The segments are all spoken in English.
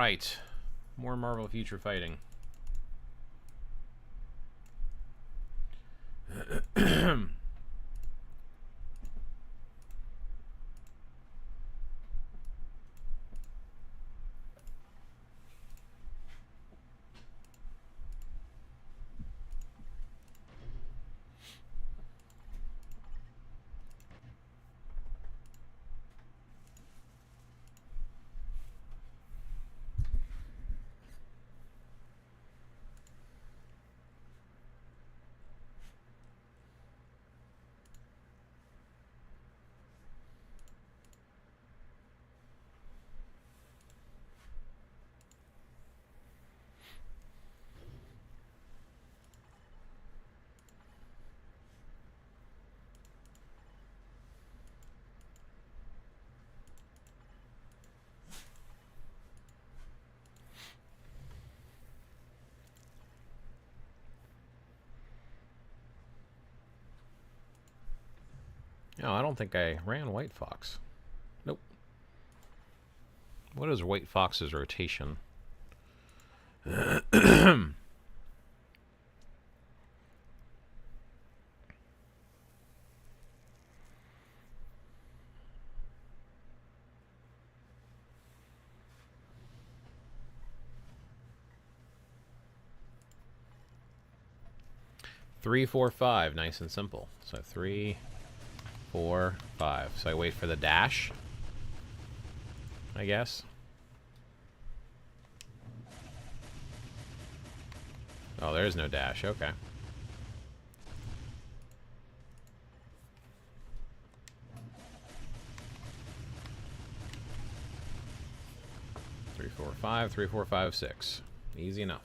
right. More Marvel Future Fighting. No, I don't think I ran White Fox. Nope. What is White Fox's rotation? 3, 4, 5. Nice and simple. So 3, 4, 5. So I wait for the dash, I guess. Oh, there is no dash. Okay. Three, 4, 5. 3, 4, 5, 6. Easy enough.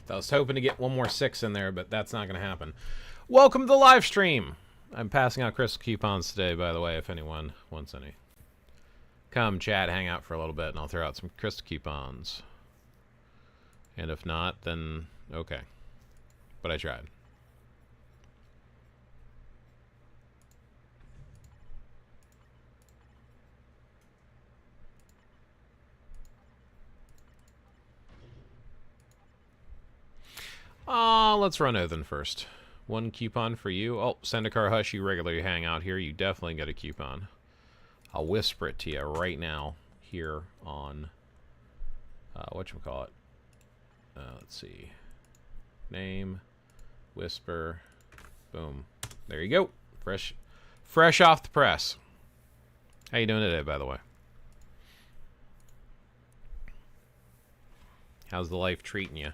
I was hoping to get one more 6 in there, but that's not going to happen. Welcome to the live stream. I'm passing out crystal coupons today, by the way, if anyone wants any. Come chat, hang out for a little bit, and I'll throw out some crystal coupons. And if not, then okay. But I tried. Let's run Othin first. 1 coupon for you. Oh, Sendikar Hush, you regularly hang out here. You definitely get a coupon. I'll whisper it to you right now here on whatchamacallit. Let's see. Name, whisper, boom. There you go. Fresh off the press. How you doing today, by the way? How's the life treating you?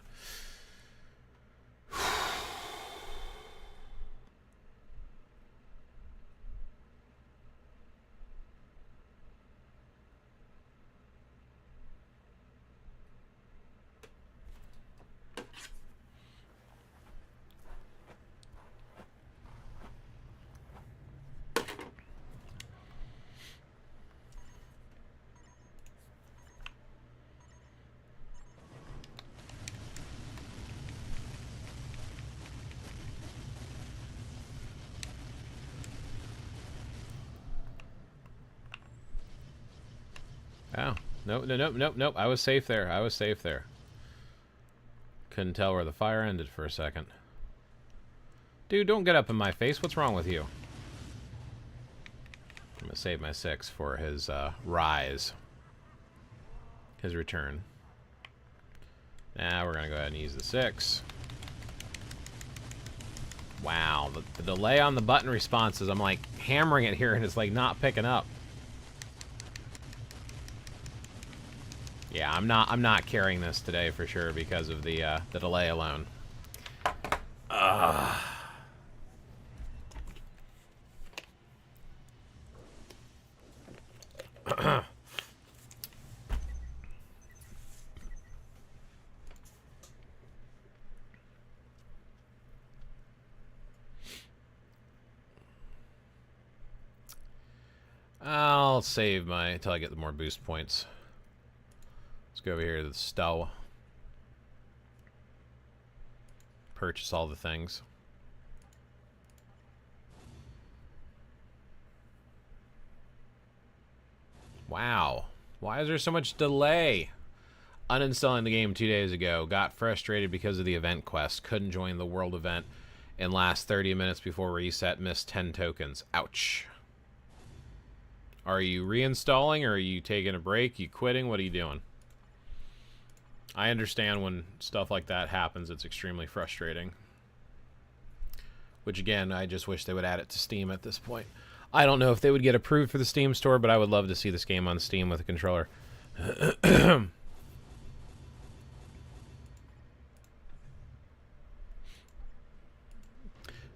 Oh, nope. I was safe there. I was safe there. Couldn't tell where the fire ended for a second. Dude, don't get up in my face. What's wrong with you? I'm going to save my 6 for his rise. His return. Now we're going to go ahead and use the 6. Wow, the delay on the button responses. I'm like hammering it here and it's like not picking up. Yeah, I'm not carrying this today for sure because of the delay alone. I'll save my until I get the more boost points. Let's go over here to the stow. Purchase all the things. Wow. Why is there so much delay? Uninstalling the game 2 days ago. Got frustrated because of the event quest. Couldn't join the world event in last 30 minutes before reset. Missed 10 tokens. Ouch. Are you reinstalling or are you taking a break? You quitting? What are you doing? I understand when stuff like that happens, it's extremely frustrating. Which, again, I just wish they would add it to Steam at this point. I don't know if they would get approved for the Steam store, but I would love to see this game on Steam with a controller.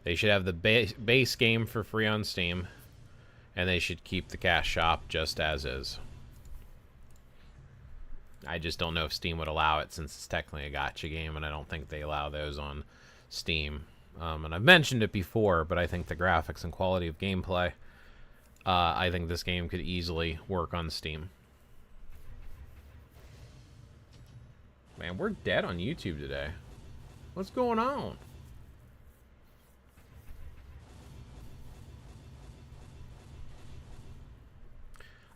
They should have the base game for free on Steam, and they should keep the cash shop just as is. I just don't know if Steam would allow it since it's technically a gacha game, and I don't think they allow those on Steam. And I've mentioned it before, but I think the graphics and quality of gameplay, I think this game could easily work on Steam. Man, we're dead on YouTube today. What's going on?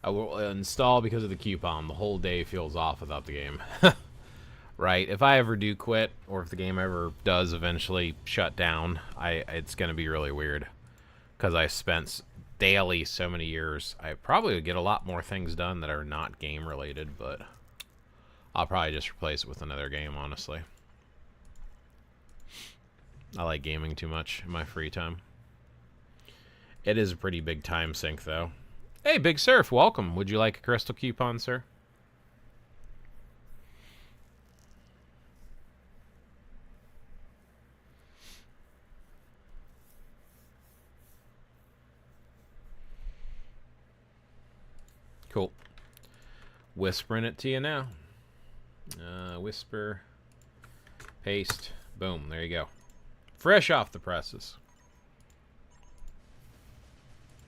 I will install because of the coupon. The whole day feels off without the game. Right? If I ever do quit, or if the game ever does eventually shut down, it's going to be really weird. Because I spent daily so many years. I probably would get a lot more things done that are not game related, but I'll probably just replace it with another game, honestly. I like gaming too much in my free time. It is a pretty big time sink, though. Hey, Big Surf, welcome. Would you like a crystal coupon, sir? Cool. Whispering it to you now. Whisper. Paste. Boom. There you go. Fresh off the presses.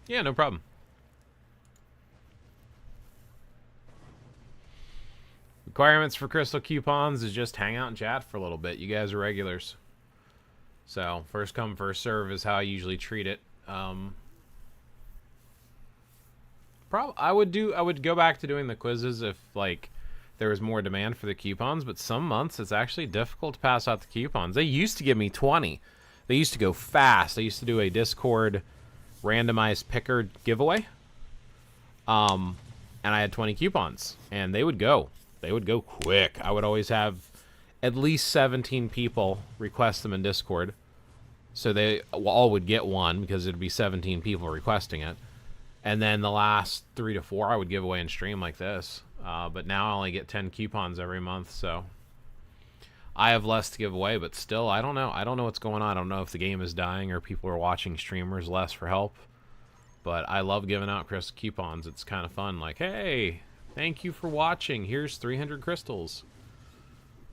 Yeah, no problem. Requirements for crystal coupons is just hang out and chat for a little bit. You guys are regulars. So, first come, first serve is how I usually treat it. I would go back to doing the quizzes if, like, there was more demand for the coupons, but some months it's actually difficult to pass out the coupons. They used to give me 20. They used to go fast. I used to do a Discord randomized picker giveaway. And I had 20 coupons, and they would go. They would go quick. I would always have at least 17 people request them in Discord. So they all would get one because it would be 17 people requesting it. And then the last 3 to 4 I would give away in stream like this. But now I only get 10 coupons every month, so I have less to give away, but still, I don't know. I don't know what's going on. I don't know if the game is dying or people are watching streamers less for help. But I love giving out crystal coupons. It's kind of fun. Like, hey, thank you for watching. Here's 300 crystals.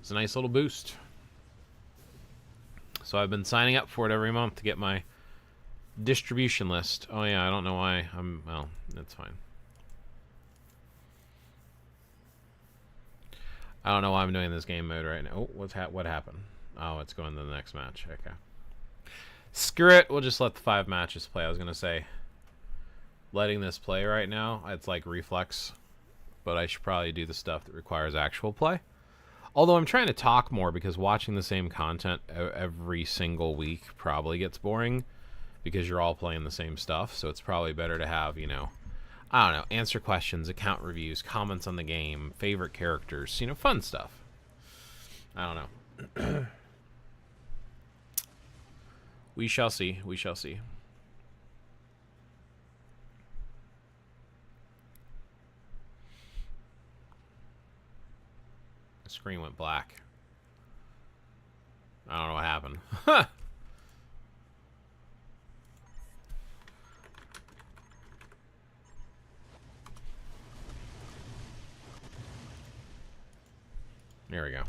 It's a nice little boost. So I've been signing up for it every month to get my distribution list. Oh yeah, I don't know why. Well, that's fine. I don't know why I'm doing this game mode right now. Oh, what happened? Oh, it's going to the next match. Okay. Screw it. We'll just let the 5 matches play. I was going to say, letting this play right now, it's like reflex. But I should probably do the stuff that requires actual play. Although I'm trying to talk more because watching the same content every single week probably gets boring because you're all playing the same stuff. So it's probably better to have, you know, I don't know, answer questions, account reviews, comments on the game, favorite characters, you know, fun stuff. I don't know. We shall see. We shall see. The screen went black. I don't know what happened. There we go.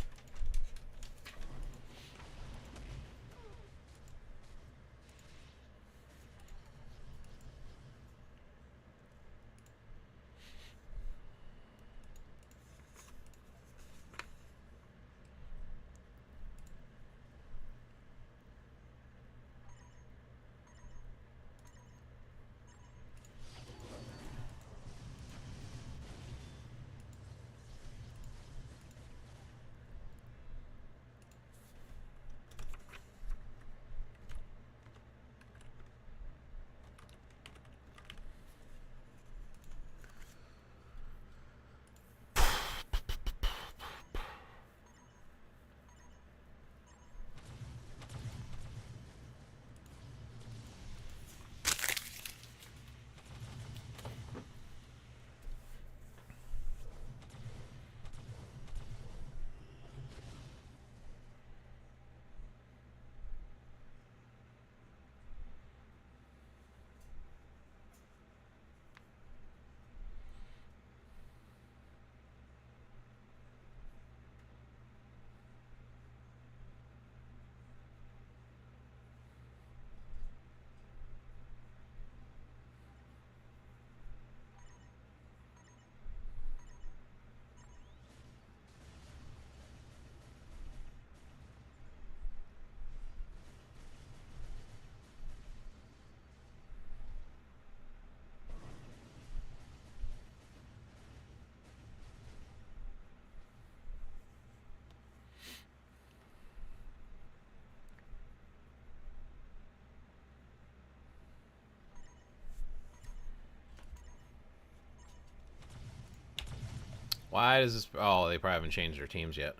Why does this... Oh, they probably haven't changed their teams yet.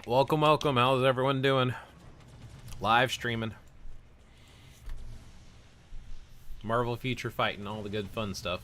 Welcome, welcome. How's everyone doing? Live streaming. Marvel feature fighting, all the good fun stuff.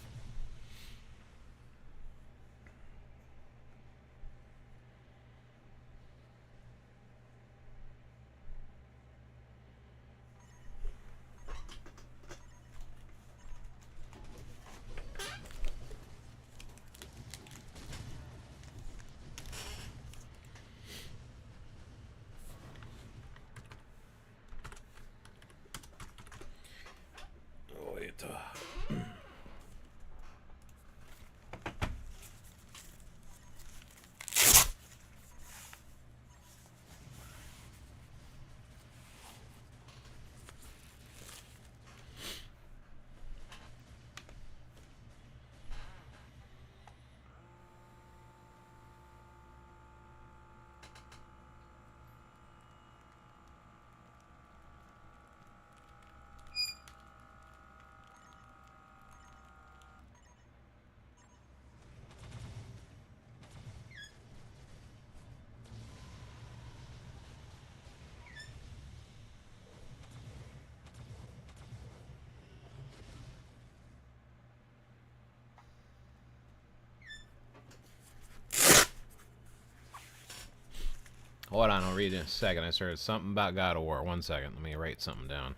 Hold on, I'll read in a second. I started something about God of War. 1 second. Let me write something down.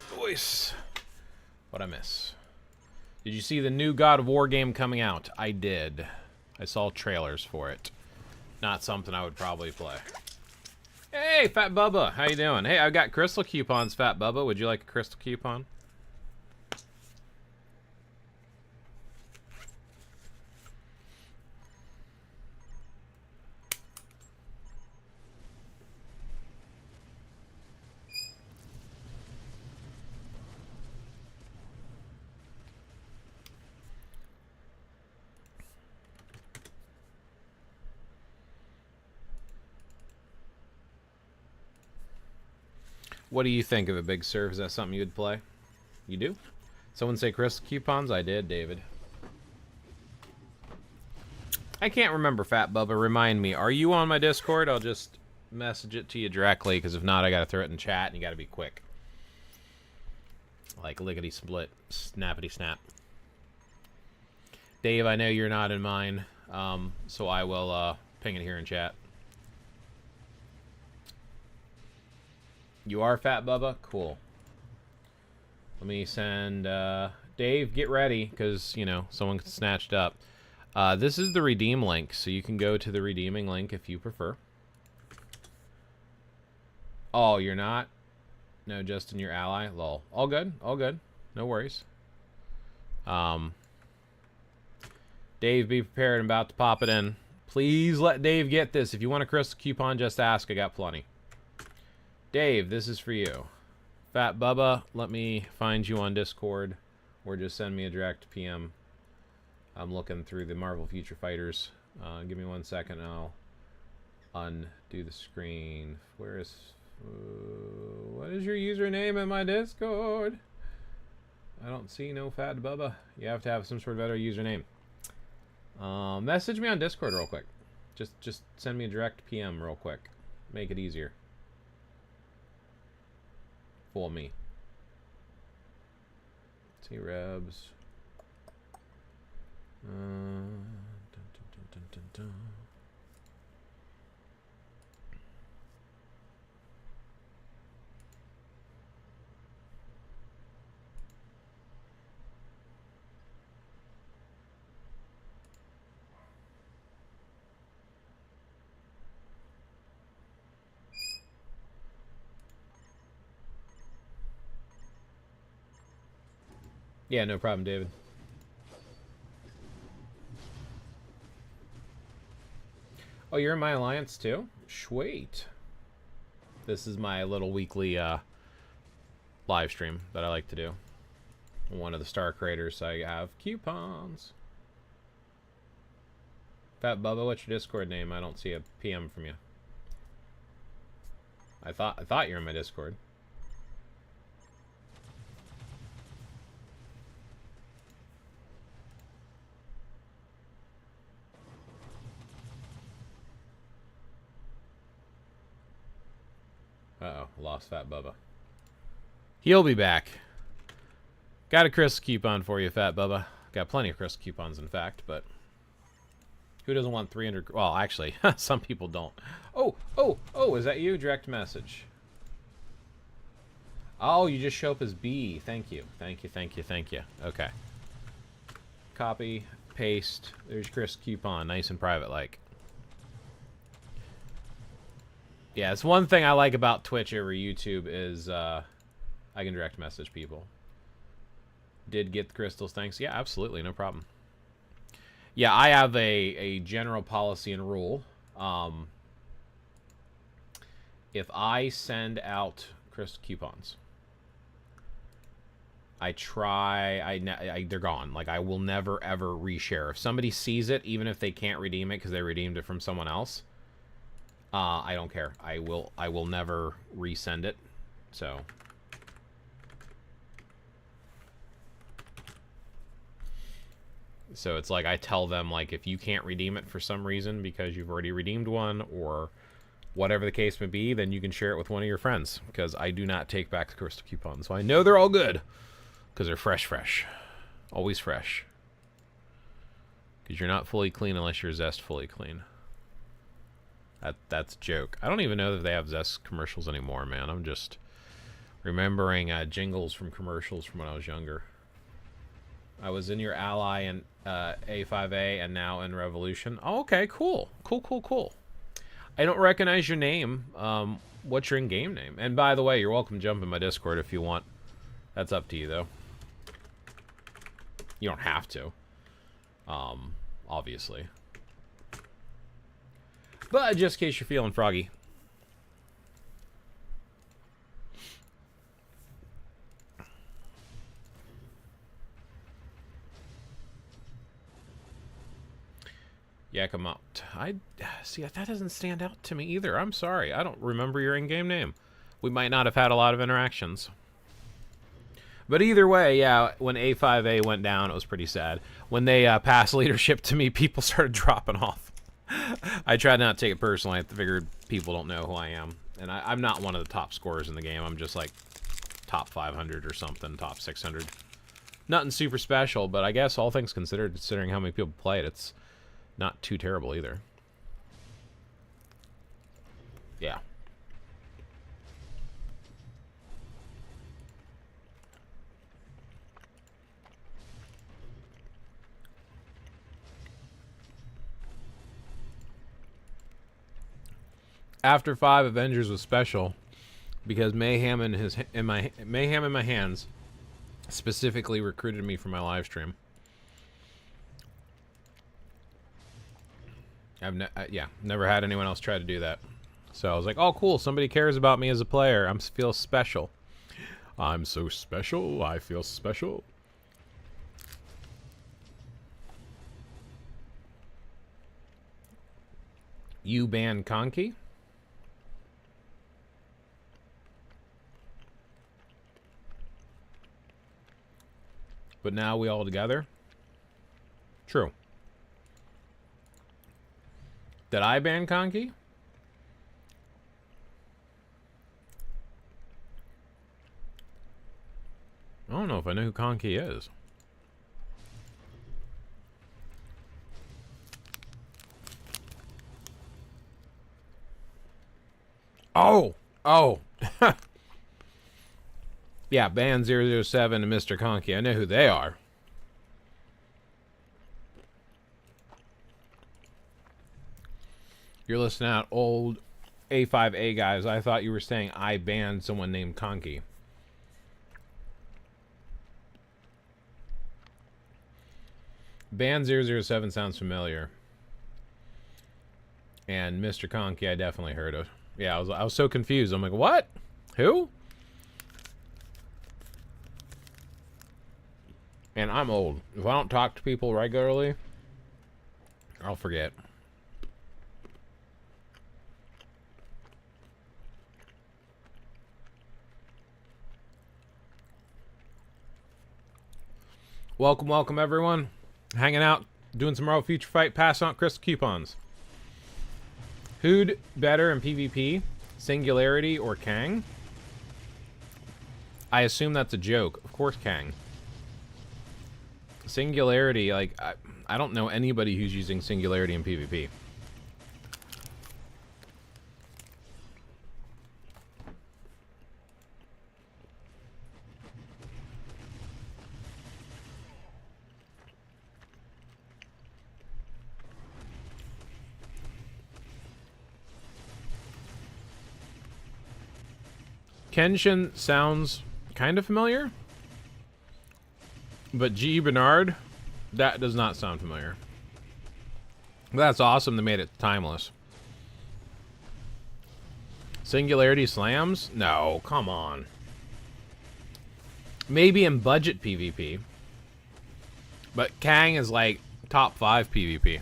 Voice. What'd I miss? Did you see the new God of War game coming out? I did. I saw trailers for it. Not something I would probably play. Hey, Fat Bubba. How you doing? Hey, I've got crystal coupons, Fat Bubba. Would you like a crystal coupon? What do you think of it, Big Surf? Is that something you would play? You do? Someone say crystal coupons? I did, David. I can't remember, Fat Bubba. Remind me. Are you on my Discord? I'll just message it to you directly, because if not, I gotta throw it in chat, and you gotta be quick. Like lickety-split, snappity-snap. Dave, I know you're not in mine, so I will ping it here in chat. You are Fat Bubba? Cool. Let me send... Dave, get ready, because, you know, someone snatched up. This is the redeem link, so you can go to the redeeming link if you prefer. Oh, you're not? No, Justin, your ally? Lol. All good. All good. No worries. Dave, be prepared. I'm about to pop it in. Please let Dave get this. If you want a crystal coupon, just ask. I got plenty. Dave, this is for you. Fat Bubba, let me find you on Discord, or just send me a direct PM. I'm looking through the Marvel Future Fighters. Give me 1 second, and I'll undo the screen. Where is... what is your username in my Discord? I don't see no Fat Bubba. You have to have some sort of better username. Message me on Discord real quick. Just send me a direct PM real quick. Make it easier. Fool me. T-Rebs. Dun, dun, dun, dun, dun. Yeah, no problem, David. Oh, you're in my alliance too? Sweet. This is my little weekly live stream that I like to do. One of the star creators, so I have coupons. Fat Bubba, what's your Discord name? I don't see a PM from you. I thought you were in my Discord. Uh-oh, lost Fat Bubba. He'll be back. Got a crystal coupon for you, Fat Bubba. Got plenty of crystal coupons, in fact, but... who doesn't want 300... well, actually, some people don't. Oh, is that you? Direct message. Oh, you just show up as B. Thank you. Okay. Copy, paste. There's your crystal coupon. Nice and private-like. Yeah, it's one thing I like about Twitch over YouTube is I can direct message people. Did get the crystals, thanks. Yeah, absolutely, no problem. Yeah, I have a general policy and rule. If I send out crystal coupons, I try, they're gone. Like, I will never, ever reshare. If somebody sees it, even if they can't redeem it because they redeemed it from someone else, I don't care. I will never resend it. So it's like I tell them, like, if you can't redeem it for some reason because you've already redeemed one, or whatever the case may be, then you can share it with one of your friends, because I do not take back the crystal coupons. So I know they're all good, because they're fresh. Always fresh. Because you're not fully clean unless you're Zest fully clean. That's a joke. I don't even know that they have Zest commercials anymore, man. I'm just remembering jingles from commercials from when I was younger. I was in your ally in A5A and now in Revolution. Oh, okay, cool. Cool. I don't recognize your name. What's your in-game name? And by the way, you're welcome to jump in my Discord if you want. That's up to you, though. You don't have to. Obviously. But just in case you're feeling froggy. Yeah, come out. I see, that doesn't stand out to me either. I'm sorry. I don't remember your in-game name. We might not have had a lot of interactions. But either way, yeah, when A5A went down, it was pretty sad. When they passed leadership to me, people started dropping off. I tried not to take it personally. I figured people don't know who I am. And I'm not one of the top scorers in the game. I'm just like top 500 or something, top 600. Nothing super special, but I guess all things considered, considering how many people play it, it's not too terrible either. Yeah. After 5, Avengers was special because Mayhem in my hands specifically recruited me for my live stream. I've never had anyone else try to do that. So I was like, oh cool, somebody cares about me as a player. I feel special. I'm so special. I feel special. You banned Conky? But now we all together? True. Did I ban Conky? I don't know if I know who Conky is. Oh! Yeah, ban 007 and Mr. Conky. I know who they are. You're listening out, old A5A guys. I thought you were saying I banned someone named Conky. Ban 007 sounds familiar. And Mr. Conky I definitely heard of. Yeah, I was so confused. I'm like, what? Who? And I'm old. If I don't talk to people regularly, I'll forget. Welcome everyone. Hanging out, doing some Royal Future Fight, passing out crystal coupons. Who'd better in PvP? Singularity or Kang? I assume that's a joke. Of course Kang. Singularity, like, I don't know anybody who's using Singularity in PvP. Kenshin sounds kind of familiar. But G. Bernard, that does not sound familiar. That's awesome. They made it timeless. Singularity slams? No, come on. Maybe in budget PvP. But Kang is like top 5 PvP.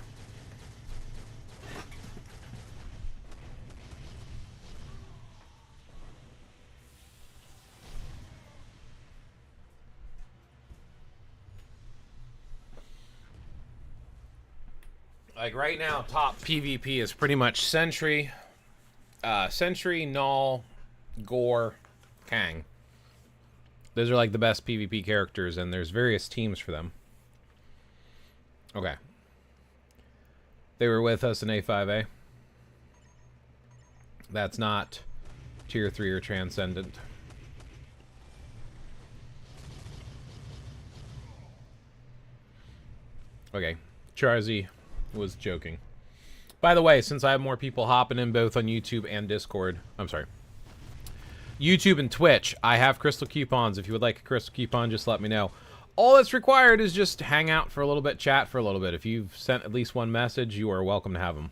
Like right now, top PvP is pretty much Sentry, Sentry, Null, Gore, Kang. Those are like the best PvP characters, and there's various teams for them. Okay. They were with us in A5A. That's not Tier 3 or Transcendent. Okay. Charzy was joking. By the way, since I have more people hopping in both on YouTube and Discord, I'm sorry, YouTube and Twitch, I have crystal coupons. If you would like a crystal coupon, just let me know. All that's required is just hang out for a little bit, chat for a little bit. If you've sent at least one message, you are welcome to have them.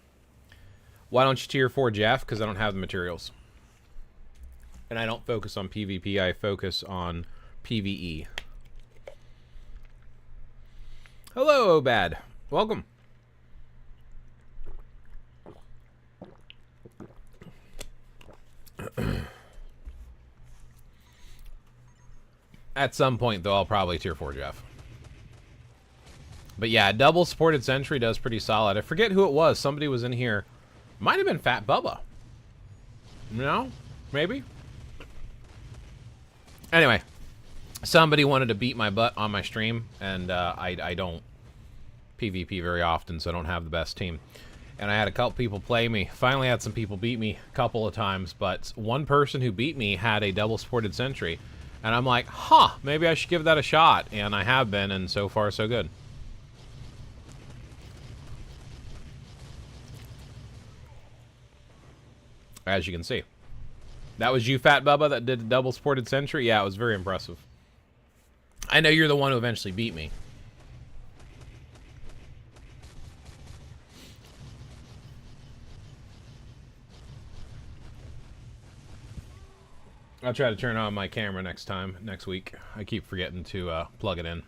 Why don't you tier 4 Jeff? Because I don't have the materials. And I don't focus on PvP, I focus on PvE. Hello, Obad. Welcome. At some point, though, I'll probably tier 4 Jeff. But yeah, double supported sentry does pretty solid. I forget who it was. Somebody was in here. Might have been Fat Bubba. No? Maybe? Anyway. Somebody wanted to beat my butt on my stream, and I don't PvP very often, so I don't have the best team. And I had a couple people play me. Finally had some people beat me a couple of times, but one person who beat me had a double supported sentry. And I'm like, huh, maybe I should give that a shot. And I have been, and so far so good. As you can see. That was you, Fat Bubba, that did the double supported sentry? Yeah, it was very impressive. I know you're the one who eventually beat me. I'll try to turn on my camera next week. I keep forgetting to plug it in.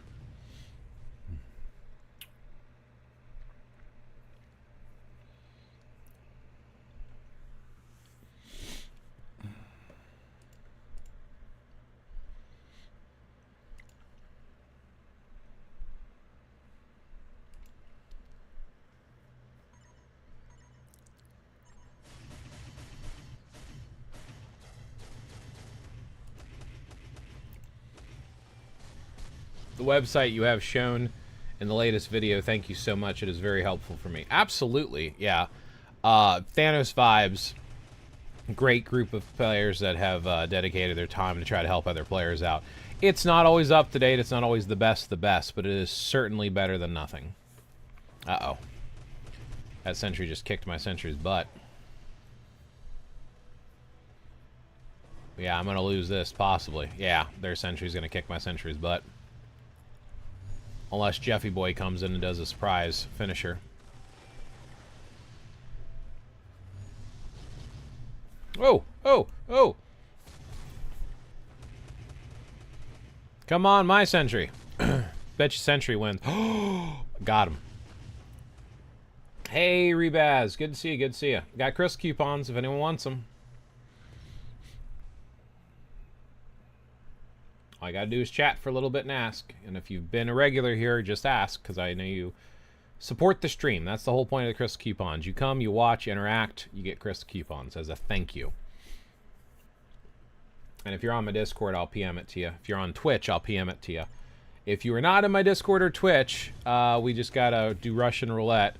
The website you have shown in the latest video, thank you so much. It is very helpful for me. Absolutely, yeah. Thanos Vibes, great group of players that have dedicated their time to try to help other players out. It's not always up to date. It's not always the best, but it is certainly better than nothing. Uh-oh. That sentry just kicked my sentry's butt. Yeah, I'm going to lose this, possibly. Yeah, their sentry's going to kick my sentry's butt. Unless Jeffy Boy comes in and does a surprise finisher. Oh, oh, oh. Come on, my sentry. Bet you sentry wins. Got him. Hey, Rebaz. Good to see you, good to see you. Got Chris coupons if anyone wants them. All I gotta do is chat for a little bit and ask. And if you've been a regular here, just ask, because I know you support the stream. That's the whole point of the crystal coupons. You come, you watch, interact, you get crystal coupons as a thank you. And if you're on my Discord, I'll PM it to you. If you're on Twitch, I'll PM it to you. If you are not in my Discord or Twitch, we just gotta do Russian roulette.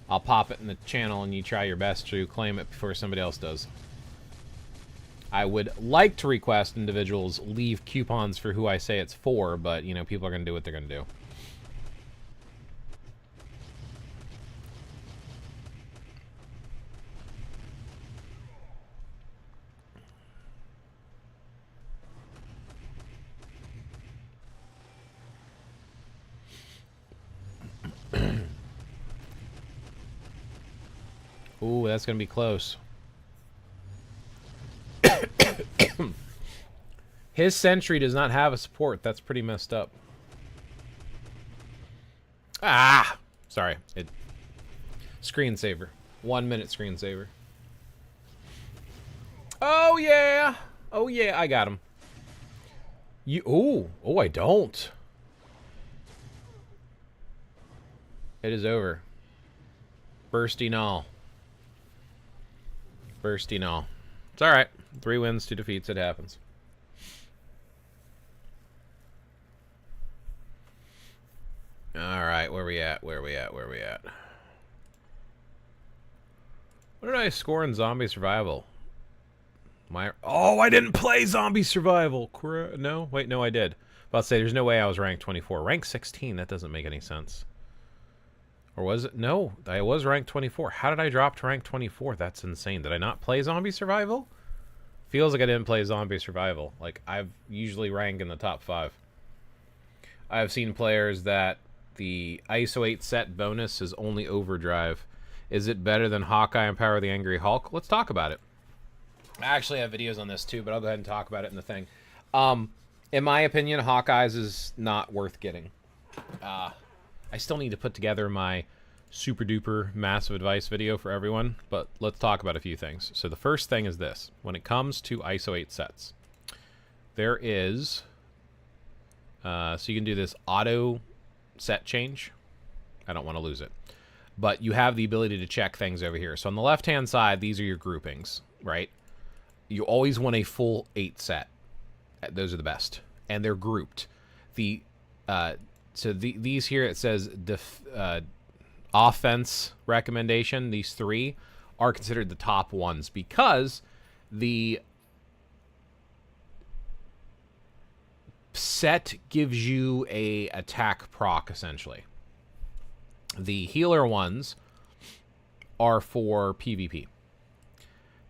I'll pop it in the channel and you try your best to claim it before somebody else does. I would like to request individuals leave coupons for who I say it's for, but, you know, people are going to do what they're going to do. Ooh, that's going to be close. His sentry does not have a support. That's pretty messed up. Ah! Sorry. Screensaver. 1 minute screensaver. Oh, yeah! Oh, yeah, I got him. Oh, I don't. It is over. Bursty null. Bursty, no. It's alright. 3 wins, 2 defeats. It happens. Alright, where we at? Where we at? Where we at? What did I score in Zombie Survival? Oh, I didn't play Zombie Survival. No? Wait, no, I did. About to say, there's no way I was ranked 24. Rank 16, that doesn't make any sense. Or was it? No, I was ranked 24. How did I drop to rank 24? That's insane. Did I not play Zombie Survival? Feels like I didn't play Zombie Survival. Like, I've usually ranked in the top 5. I've seen players that the ISO 8 set bonus is only Overdrive. Is it better than Hawkeye and Power of the Angry Hulk? Let's talk about it. I actually have videos on this too, but I'll go ahead and talk about it in the thing. In my opinion, Hawkeye's is not worth getting. I still need to put together my super duper massive advice video for everyone, but let's talk about a few things. So the first thing is this. When it comes to ISO 8 sets, there is... so you can do this auto set change. I don't want to lose it. But you have the ability to check things over here. So on the left-hand side, these are your groupings, right? You always want a full 8 set. Those are the best. And they're grouped. These here, it says offense recommendation. These 3 are considered the top ones because the set gives you a attack proc, essentially. The healer ones are for PvP.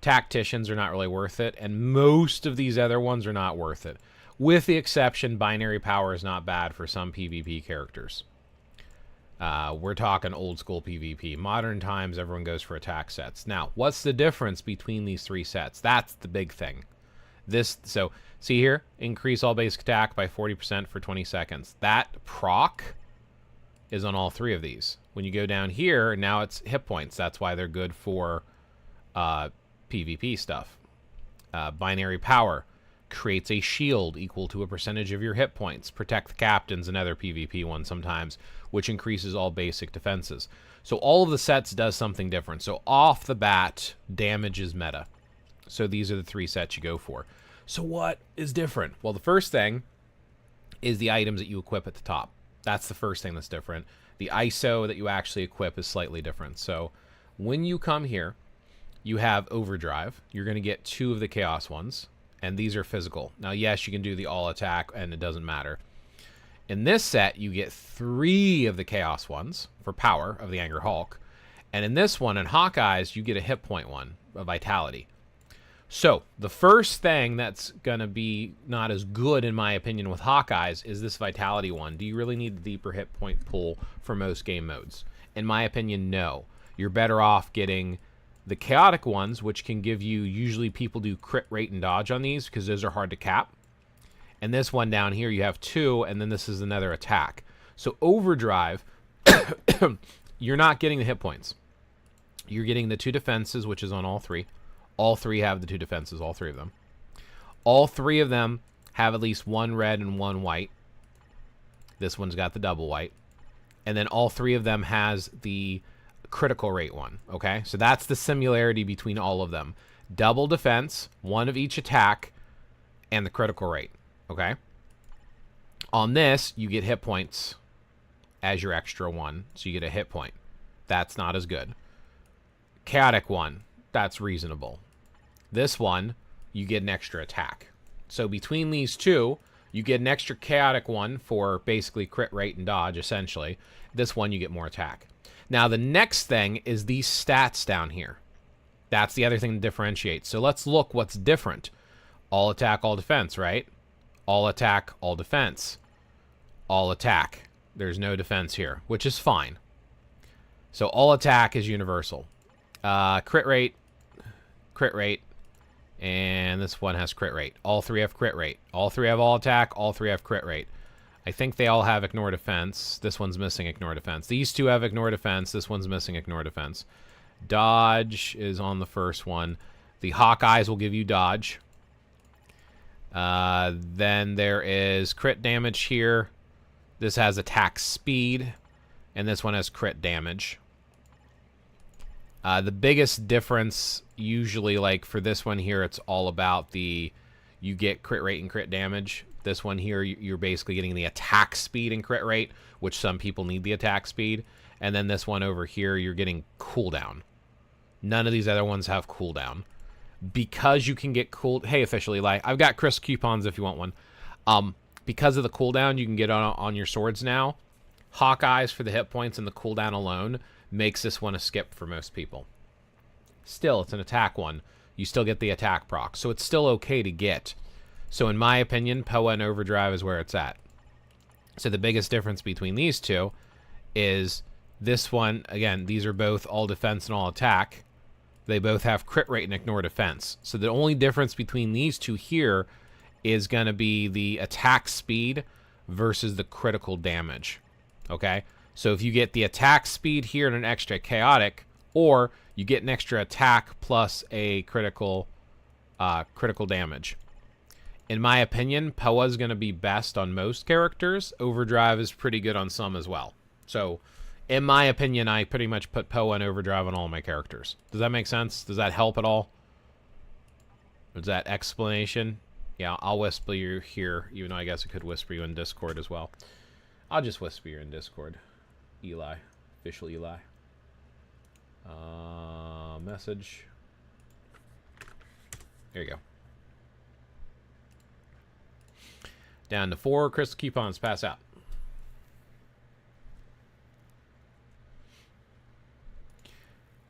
Tacticians are not really worth it, and most of these other ones are not worth it. With the exception, binary power is not bad for some PvP characters. We're talking old school PvP. Modern times, everyone goes for attack sets. Now, what's the difference between these 3 sets? That's the big thing. So, see here? Increase all basic attack by 40% for 20 seconds. That proc is on all 3 of these. When you go down here, now it's hit points. That's why they're good for PvP stuff. Binary power creates a shield equal to a percentage of your hit points. Protect the captains and other PvP ones sometimes, which increases all basic defenses. So all of the sets does something different. So off the bat, damage is meta. So these are the 3 sets you go for. So what is different? Well, the first thing is the items that you equip at the top. That's the first thing that's different. The ISO that you actually equip is slightly different. So when you come here, you have Overdrive. You're going to get 2 of the Chaos ones, and these are physical. Now, yes, you can do the all attack, and it doesn't matter. In this set, you get 3 of the Chaos ones for Power of the Angry Hulk. And in this one, in Hawkeye's, you get a hit point one, a Vitality. So, the first thing that's going to be not as good, in my opinion, with Hawkeye's is this Vitality one. Do you really need the deeper hit point pool for most game modes? In my opinion, no. You're better off getting the Chaotic ones, which can give you... Usually people do crit rate and dodge on these because those are hard to cap. And this one down here, you have 2, and then this is another attack. So, Overdrive, you're not getting the hit points. You're getting the 2 defenses, which is on all 3. All 3 have the 2 defenses, all 3 of them. All 3 of them have at least 1 red and 1 white. This one's got the double white. And then all 3 of them has the critical rate one, okay? So that's the similarity between all of them. Double defense, 1 of each attack, and the critical rate, okay? On this, you get hit points as your extra 1, so you get a hit point. That's not as good. Chaotic one, that's reasonable. This one, you get an extra attack. So between these 2, you get an extra chaotic one for basically crit rate and dodge, essentially. This one, you get more attack. Now, the next thing is these stats down here. That's the other thing that differentiates. So let's look what's different. All attack, all defense, right? All attack, all defense. All attack. There's no defense here, which is fine. So all attack is universal. Crit rate, and this one has crit rate. All 3 have crit rate. All 3 have all attack. All 3 have crit rate. I think they all have ignore defense. This one's missing ignore defense. These 2 have ignore defense. This one's missing ignore defense. Dodge is on the first one. The Hawkeyes will give you dodge. Then there is crit damage here. This has attack speed, and this one has crit damage. The biggest difference usually, like, for this one here, it's all about you get crit rate and crit damage. This one here, you're basically getting the attack speed and crit rate, which some people need the attack speed. And then this one over here, you're getting cooldown. None of these other ones have cooldown. Because you can get Hey, officially, like, I've got Chris coupons if you want one. Because of the cooldown you can get on your swords now, Hawkeyes for the hit points and the cooldown alone makes this one a skip for most people. Still, it's an attack one. You still get the attack proc, so it's still okay to get. So in my opinion, Poa and Overdrive is where it's at. So the biggest difference between these two is this one, again, these are both all defense and all attack. They both have crit rate and ignore defense. So the only difference between these two here is going to be the attack speed versus the critical damage. Okay? So if you get the attack speed here and an extra chaotic, or you get an extra attack plus a critical damage. In my opinion, Poa is going to be best on most characters. Overdrive is pretty good on some as well. So, in my opinion, I pretty much put Poa and Overdrive on all my characters. Does that make sense? Does that help at all? Is that explanation? Yeah, I'll whisper you here, even though I guess I could whisper you in Discord as well. I'll just whisper you in Discord. Eli. Official Eli. Message. There you go. Down to 4 crystal coupons, pass out.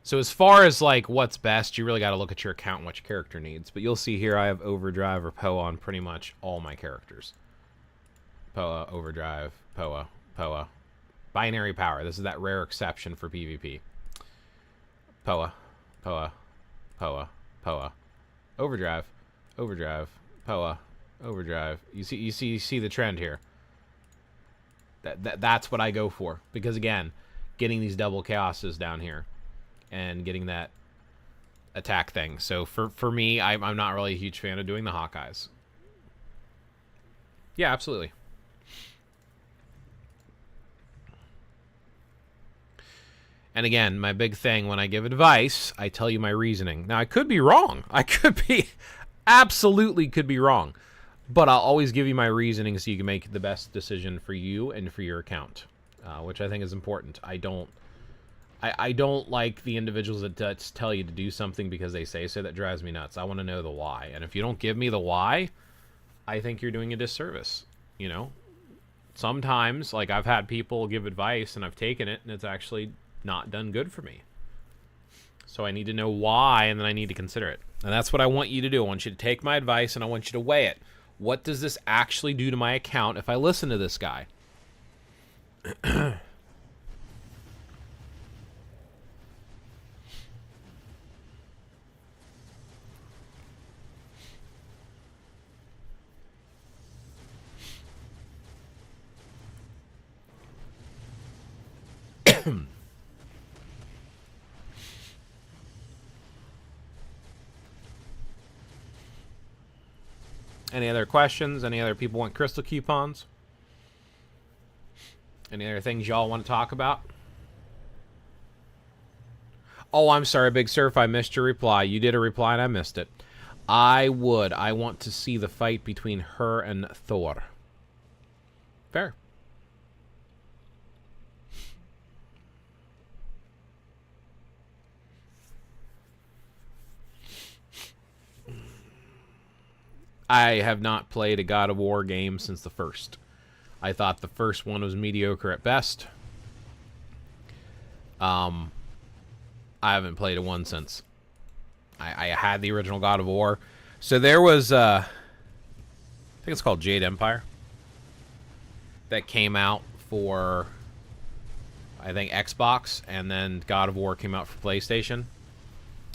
So as far as like what's best, you really got to look at your account and what your character needs. But you'll see here I have Overdrive or Poa on pretty much all my characters. Poa, Overdrive, Poa, Poa. Binary power. This is that rare exception for PvP. Poa, Poa, Poa, Poa. Overdrive, Overdrive, Poa, Overdrive. You see the trend here. That's what I go for, because again, getting these double chaoses down here and getting that attack thing. So for me, I'm not really a huge fan of doing the Hawkeyes. Yeah, absolutely. And again, my big thing when I give advice, I tell you my reasoning. Now, I could be wrong. I could be, absolutely could be wrong. But I'll always give you my reasoning so you can make the best decision for you and for your account, which I think is important. I don't like the individuals that tell you to do something because they say so. That drives me nuts. I want to know the why. And if you don't give me the why, I think you're doing a disservice, you know? Sometimes, like, I've had people give advice and I've taken it and it's actually not done good for me. So I need to know why, and then I need to consider it. And that's what I want you to do. I want you to take my advice and I want you to weigh it. What does this actually do to my account if I listen to this guy? Any other questions? Any other people want crystal coupons? Any other things y'all want to talk about? Oh, I'm sorry, Big Surf. I missed your reply. You did a reply and I missed it. I want to see the fight between her and Thor. Fair. I have not played a God of War game since the first. I thought the first one was mediocre at best. I haven't played a one since. I had the original God of War. So there was, I think it's called Jade Empire, that came out for, I think, Xbox, and then God of War came out for PlayStation.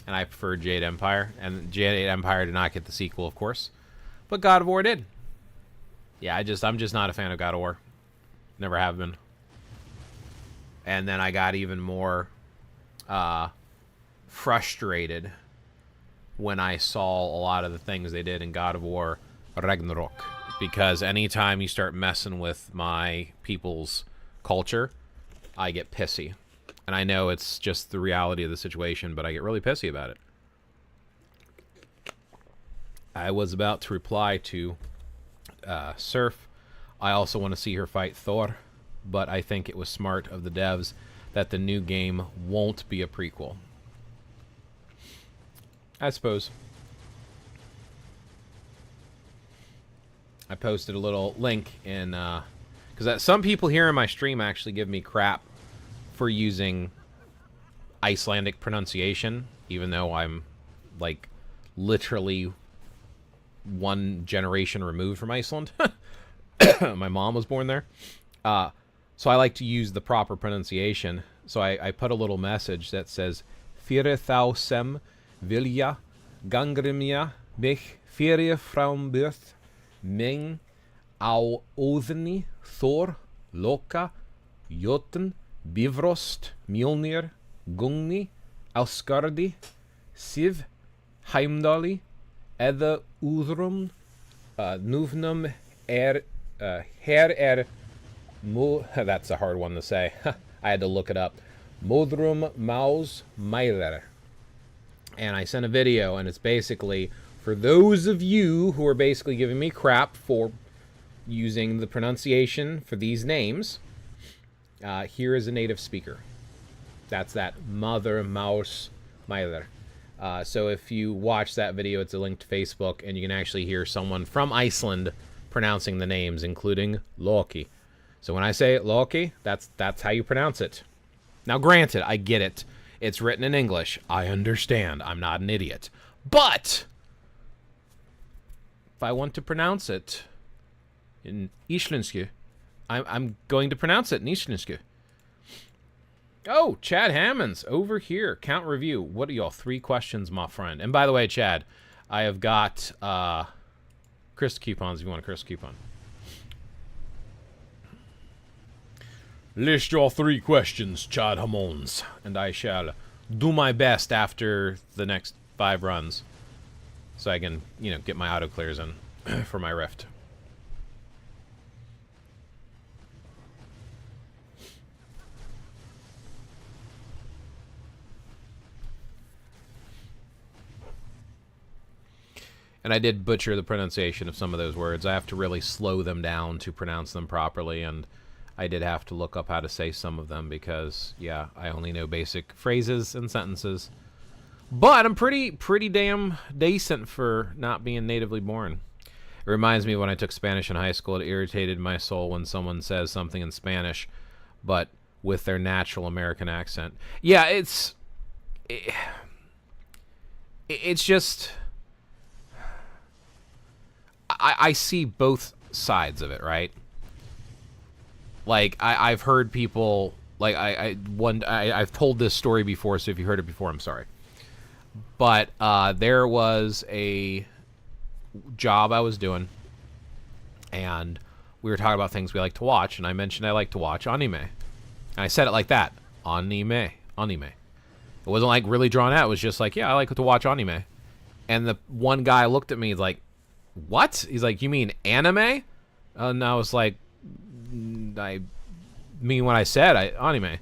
And I preferred Jade Empire. And Jade Empire did not get the sequel, of course. But God of War did. Yeah, I'm just not a fan of God of War. Never have been. And then I got even more frustrated when I saw a lot of the things they did in God of War Ragnarok. Because anytime you start messing with my people's culture, I get pissy. And I know it's just the reality of the situation, but I get really pissy about it. I was about to reply to Surf. I also want to see her fight Thor, but I think it was smart of the devs that the new game won't be a prequel. I suppose. I posted a little link in, because some people here in my stream actually give me crap for using Icelandic pronunciation, even though I'm, like, literally one generation removed from Iceland. My mom was born there. So I like to use the proper pronunciation. So I put a little message that says, Fyrir þá sem vilja gangrimja mich fyrir frambyrð ming á óðni Thor, Loka, Jötn, Bifrost, Mjolnir, Gungni, Ásgarði, Sif, Heimdalli, eða Úðrum, Núfnum her that's a hard one to say. I had to look it up. Modrum Maus Meiler. And I sent a video, and it's basically for those of you who are basically giving me crap for using the pronunciation for these names. Here is a native speaker. That's that Mother Maus Meiler. So if you watch that video, it's a link to Facebook, and you can actually hear someone from Iceland pronouncing the names, including Loki. So when I say Loki, that's how you pronounce it. Now, granted, I get it. It's written in English. I understand. I'm not an idiot. But if I want to pronounce it in Íslensku, I'm going to pronounce it in Íslensku. Oh, Chad Hammonds over here. Count review. What are y'all? 3 questions, my friend. And by the way, Chad, I have got Chris coupons if you want a Chris coupon. List your 3 questions, Chad Hammonds, and I shall do my best after the next 5 runs, so I can, get my auto clears in for my Rift. And I did butcher the pronunciation of some of those words. I have to really slow them down to pronounce them properly, and I did have to look up how to say some of them because, yeah, I only know basic phrases and sentences. But I'm pretty damn decent for not being natively born. It reminds me of when I took Spanish in high school. It irritated my soul when someone says something in Spanish, but with their natural American accent. Yeah, it's just... I see both sides of it, right? Like, I've heard people, like, I've told this story before, so if you heard it before, I'm sorry. But there was a job I was doing, and we were talking about things we like to watch, and I mentioned I like to watch anime. And I said it like that, anime. It wasn't, like, really drawn out. It was just like, yeah, I like to watch anime. And the one guy looked at me like, what? He's like, you mean anime? And I was like, I mean what I said, anime.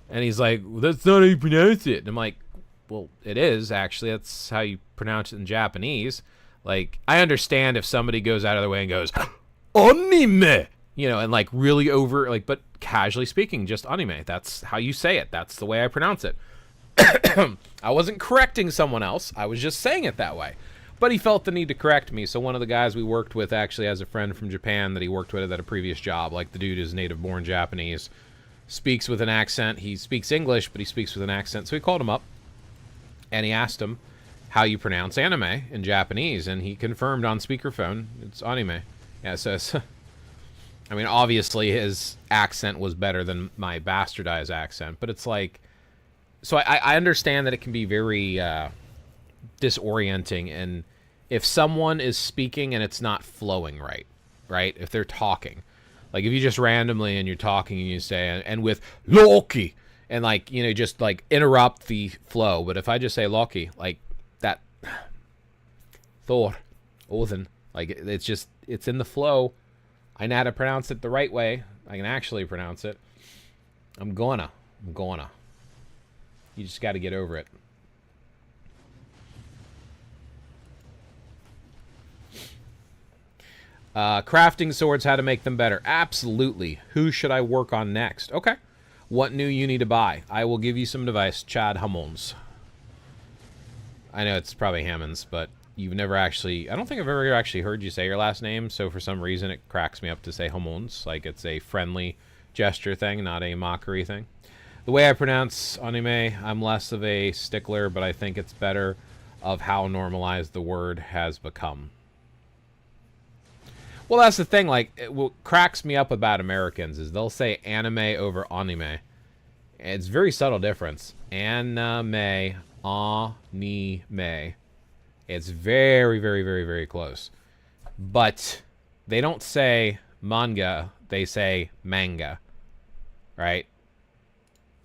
And he's like, well, that's not how you pronounce it. And I'm like, well, it is, actually. That's how you pronounce it in Japanese. Like, I understand if somebody goes out of their way and goes, anime! And like really over, like, but casually speaking, just anime. That's how you say it. That's the way I pronounce it. I wasn't correcting someone else. I was just saying it that way. But he felt the need to correct me, so one of the guys we worked with actually has a friend from Japan that he worked with at a previous job. Like, the dude is native-born Japanese, speaks with an accent. He speaks English, but he speaks with an accent. So he called him up, and he asked him how you pronounce anime in Japanese, and he confirmed on speakerphone, it's anime. Yeah, so I mean, obviously his accent was better than my bastardized accent, but it's like... So I understand that it can be very... disorienting, and if someone is speaking and it's not flowing right, if they're talking, like if you just randomly and you're talking and you say and with Loki and like just like interrupt the flow, but if I just say Loki like that, Thor, Odin, like it's in the flow. I know how to pronounce it the right way. I can actually pronounce it. I'm gonna you just got to get over it. Crafting swords, how to make them better. Absolutely. Who should I work on next? Okay. What new you need to buy? I will give you some advice. Chad Hammonds. I know it's probably Hammonds, but you've never actually... I don't think I've ever actually heard you say your last name, so for some reason it cracks me up to say Hammonds. Like it's a friendly gesture thing, not a mockery thing. The way I pronounce anime, I'm less of a stickler, but I think it's better of how normalized the word has become. Well, that's the thing. Like, what cracks me up about Americans is they'll say anime over anime. It's a very subtle difference. Anime, anime. It's very, very, very, very close. But they don't say manga. They say manga. Right?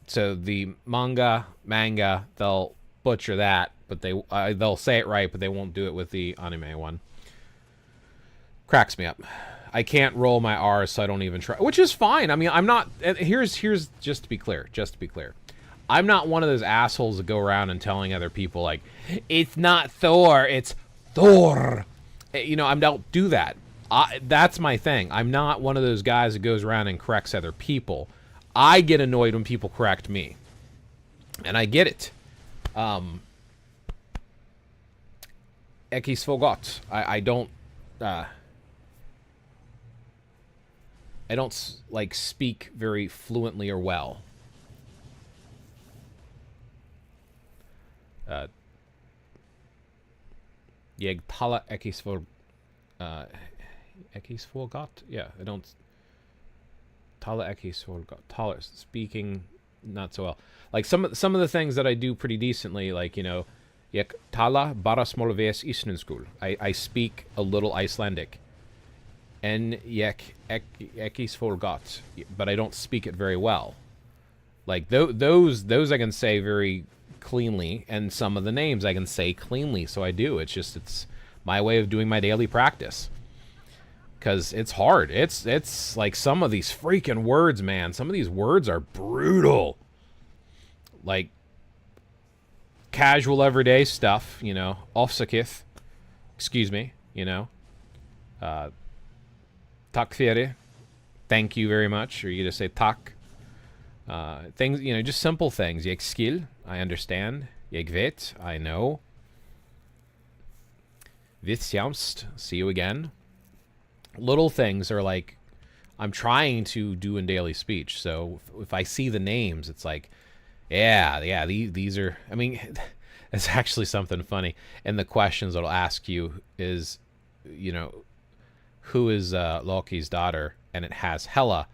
So the manga, they'll butcher that, but they'll say it right, but they won't do it with the anime one. Cracks me up. I can't roll my R's, so I don't even try, which is fine. I mean, I'm not. Here's just to be clear. I'm not one of those assholes that go around and telling other people like, it's not Thor, it's Thor. You know, I don't do that. That's my thing. I'm not one of those guys that goes around and corrects other people. I get annoyed when people correct me, and I get it. Ekis forgot. I don't like speak very fluently or well. Jag talar ekis forgot. Yeah, I don't tala ekis forgot. Talar speaking not so well. Like some of the things that I do pretty decently, like, you know, jag tala bara smolves isnenskul. I speak a little Icelandic. And ek ekis forgot, but I don't speak it very well. Like those I can say very cleanly, and some of the names I can say cleanly, so I do. It's my way of doing my daily practice. Because it's hard. It's like some of these freaking words, man. Some of these words are brutal. Like casual everyday stuff, you know. Ofsakith. Excuse me, you know. Tack fyrir. Thank you very much. Or you just say tack. Things, you know, just simple things. Jag skil. I understand. Jag vet. I know. Vitsjamst. See you again. Little things are like I'm trying to do in daily speech. So if I see the names, it's like, yeah, these are, I mean, it's actually something funny. And the questions it'll ask you is, you know, who is Loki's daughter? And it has Hela.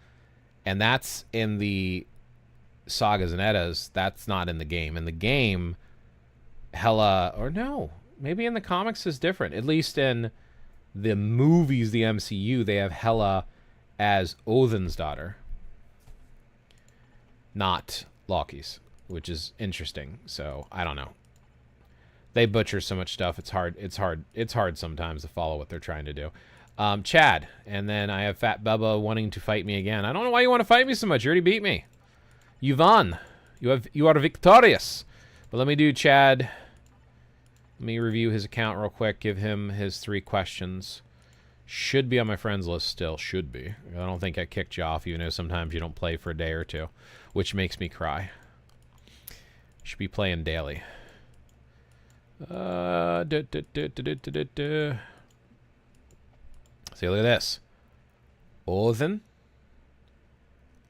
And that's in the Sagas and Eddas. That's not in the game. In the game, Hela, or no, maybe in the comics is different. At least in the movies, the MCU, they have Hela as Odin's daughter, not Loki's, which is interesting. So I don't know. They butcher so much stuff. It's hard sometimes to follow what they're trying to do. Chad, and then I have Fat Bubba wanting to fight me again. I don't know why you want to fight me so much. You already beat me. You won. You are victorious. But let me do Chad. Let me review his account real quick. Give him his 3 questions. Should be on my friends list still. Should be. I don't think I kicked you off, even though sometimes you don't play for a day or two, which makes me cry. Should be playing daily. See, look at this. Odin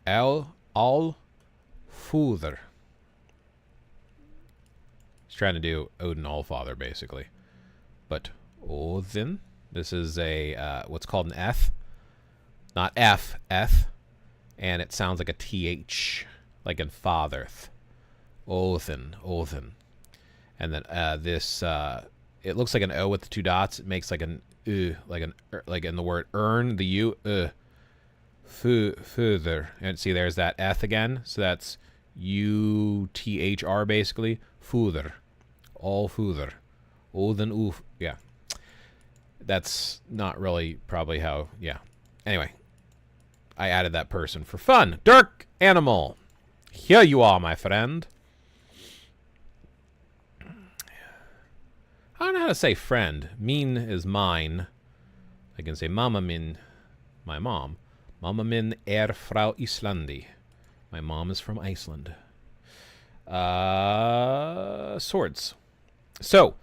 all Father. He's trying to do Odin Allfather, basically. But Odin, this is a what's called an F, not F, and it sounds like a TH, like in father. Odin. And then this, it looks like an O with the 2 dots. It makes like an like in the word earn, the U, further. And see, there's that F again. So that's UTHR basically. Further. All further. Odin oof. Yeah. That's not really probably how, yeah. Anyway. I added that person for fun. Dirk Animal. Here you are, my friend. I don't know how to say friend. Mean is mine. I can say mamma min, my mom. Mamma min frá Íslandi. My mom is from Iceland. Swords. So,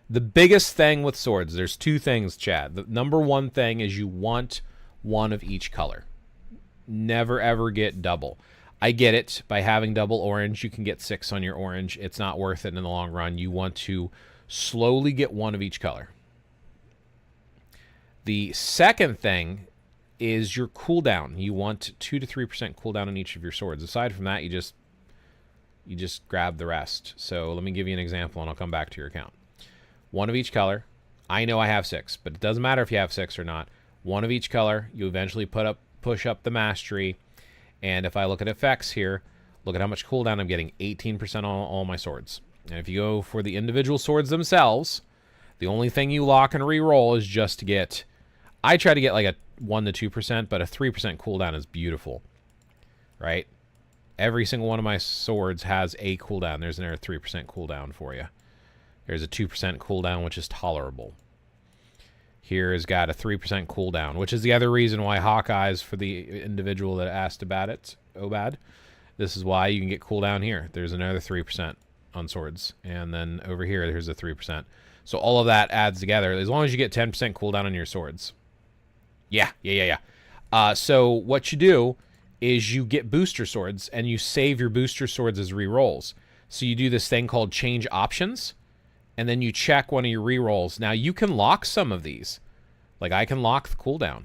the biggest thing with swords, there's two things, Chad. The number one thing is you want one of each color. Never, ever get double. I get it. By having double orange, you can get 6 on your orange. It's not worth it in the long run. You want to slowly get one of each color. The second thing is your cooldown. You want 2 to 3% cooldown on each of your swords. Aside from that, you just grab the rest. So let me give you an example, and I'll come back to your account. One of each color. I know I have 6, but it doesn't matter if you have 6 or not. One of each color. You eventually push up the mastery. And if I look at effects here, look at how much cooldown I'm getting. 18% on all my swords. And if you go for the individual swords themselves, the only thing you lock and re-roll is just to get... I try to get like a 1 to 2%, but a 3% cooldown is beautiful. Right? Every single one of my swords has a cooldown. There's another 3% cooldown for you. There's a 2% cooldown, which is tolerable. Here has got a 3% cooldown, which is the other reason why Hawkeye's for the individual that asked about it, Obad. This is why you can get cooldown here. There's another 3% on swords. And then over here, there's a 3%. So all of that adds together, as long as you get 10% cooldown on your swords. Yeah. So what you do is you get booster swords, and you save your booster swords as re-rolls. So you do this thing called change options, and then you check one of your re-rolls. Now, you can lock some of these. Like, I can lock the cooldown,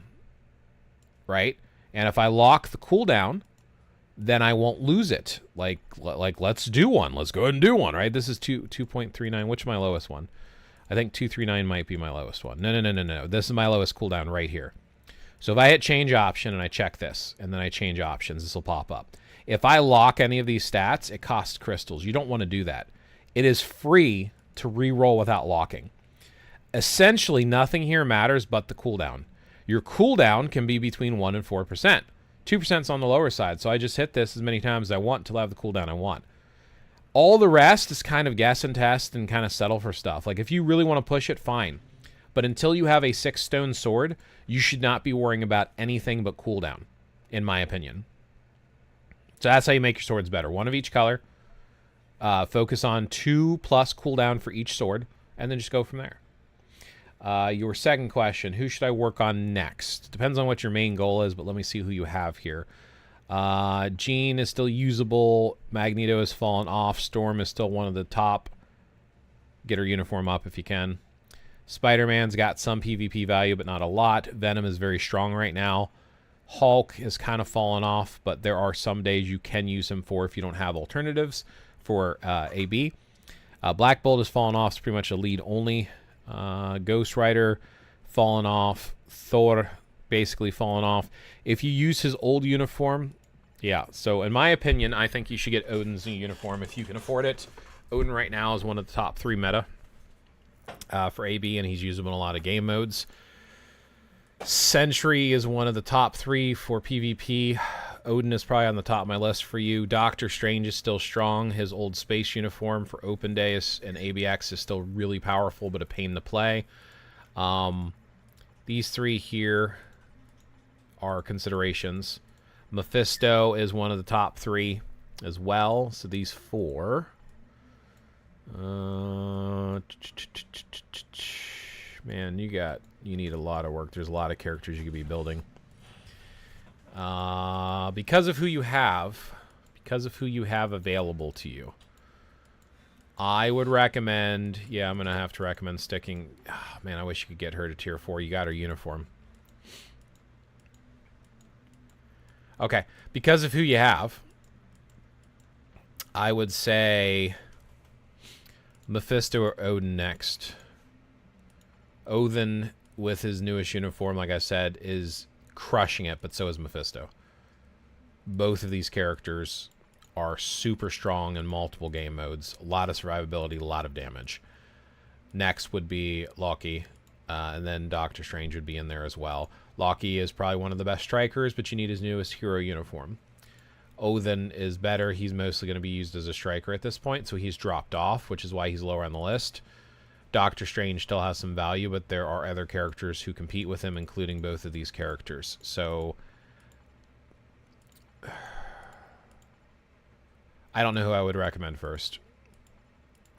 right? And if I lock the cooldown, then I won't lose it. Like let's do one. Let's go ahead and do one, right? This is 2.39. Which is my lowest one? I think 239 might be my lowest one. No. This is my lowest cooldown right here. So if I hit change option and I check this, and then I change options, this will pop up. If I lock any of these stats, it costs crystals. You don't want to do that. It is free to re-roll without locking. Essentially, nothing here matters but the cooldown. Your cooldown can be between 1 and 4%. 2% is on the lower side, so I just hit this as many times as I want until I have the cooldown I want. All the rest is kind of guess and test and kind of settle for stuff. Like, if you really want to push it, fine. But until you have a 6-stone sword, you should not be worrying about anything but cooldown, in my opinion. So that's how you make your swords better. One of each color. Focus on 2+ cooldown for each sword, and then just go from there. Your second question, who should I work on next? Depends on what your main goal is, but let me see who you have here. Jean is still usable. Magneto has fallen off. Storm is still one of the top. Get her uniform up if you can. Spider-Man's got some PvP value, but not a lot. Venom is very strong right now. Hulk is kind of fallen off, but there are some days you can use him for if you don't have alternatives for AB. Black Bolt has fallen off. It's pretty much a lead only. Ghost Rider fallen off. Thor basically fallen off. If you use his old uniform, yeah. So in my opinion, I think you should get Odin's new uniform if you can afford it. Odin right now is one of the top 3 meta for AB, and he's usable in a lot of game modes. Sentry is one of the top 3 for PvP. Odin is probably on the top of my list for you. Doctor Strange is still strong. His old space uniform for Open Day and ABX is still really powerful, but a pain to play. These 3 here are considerations. Mephisto is one of the top 3 as well. So these 4. Man, you need a lot of work. There's a lot of characters you could be building. Because of who you have available to you, I would recommend, I'm going to have to recommend sticking, man, I wish you could get her to tier 4. You got her uniform. Okay, because of who you have, I would say Mephisto or Odin next. Odin, with his newest uniform, like I said, is crushing it, but so is Mephisto. Both of these characters are super strong in multiple game modes. A lot of survivability, a lot of damage. Next would be Loki, and then Doctor Strange would be in there as well. Loki is probably one of the best strikers, but you need his newest hero uniform. Odin is better. He's mostly going to be used as a striker at this point, so he's dropped off, which is why he's lower on the list. Doctor Strange still has some value, but there are other characters who compete with him, including both of these characters. So I don't know who I would recommend first.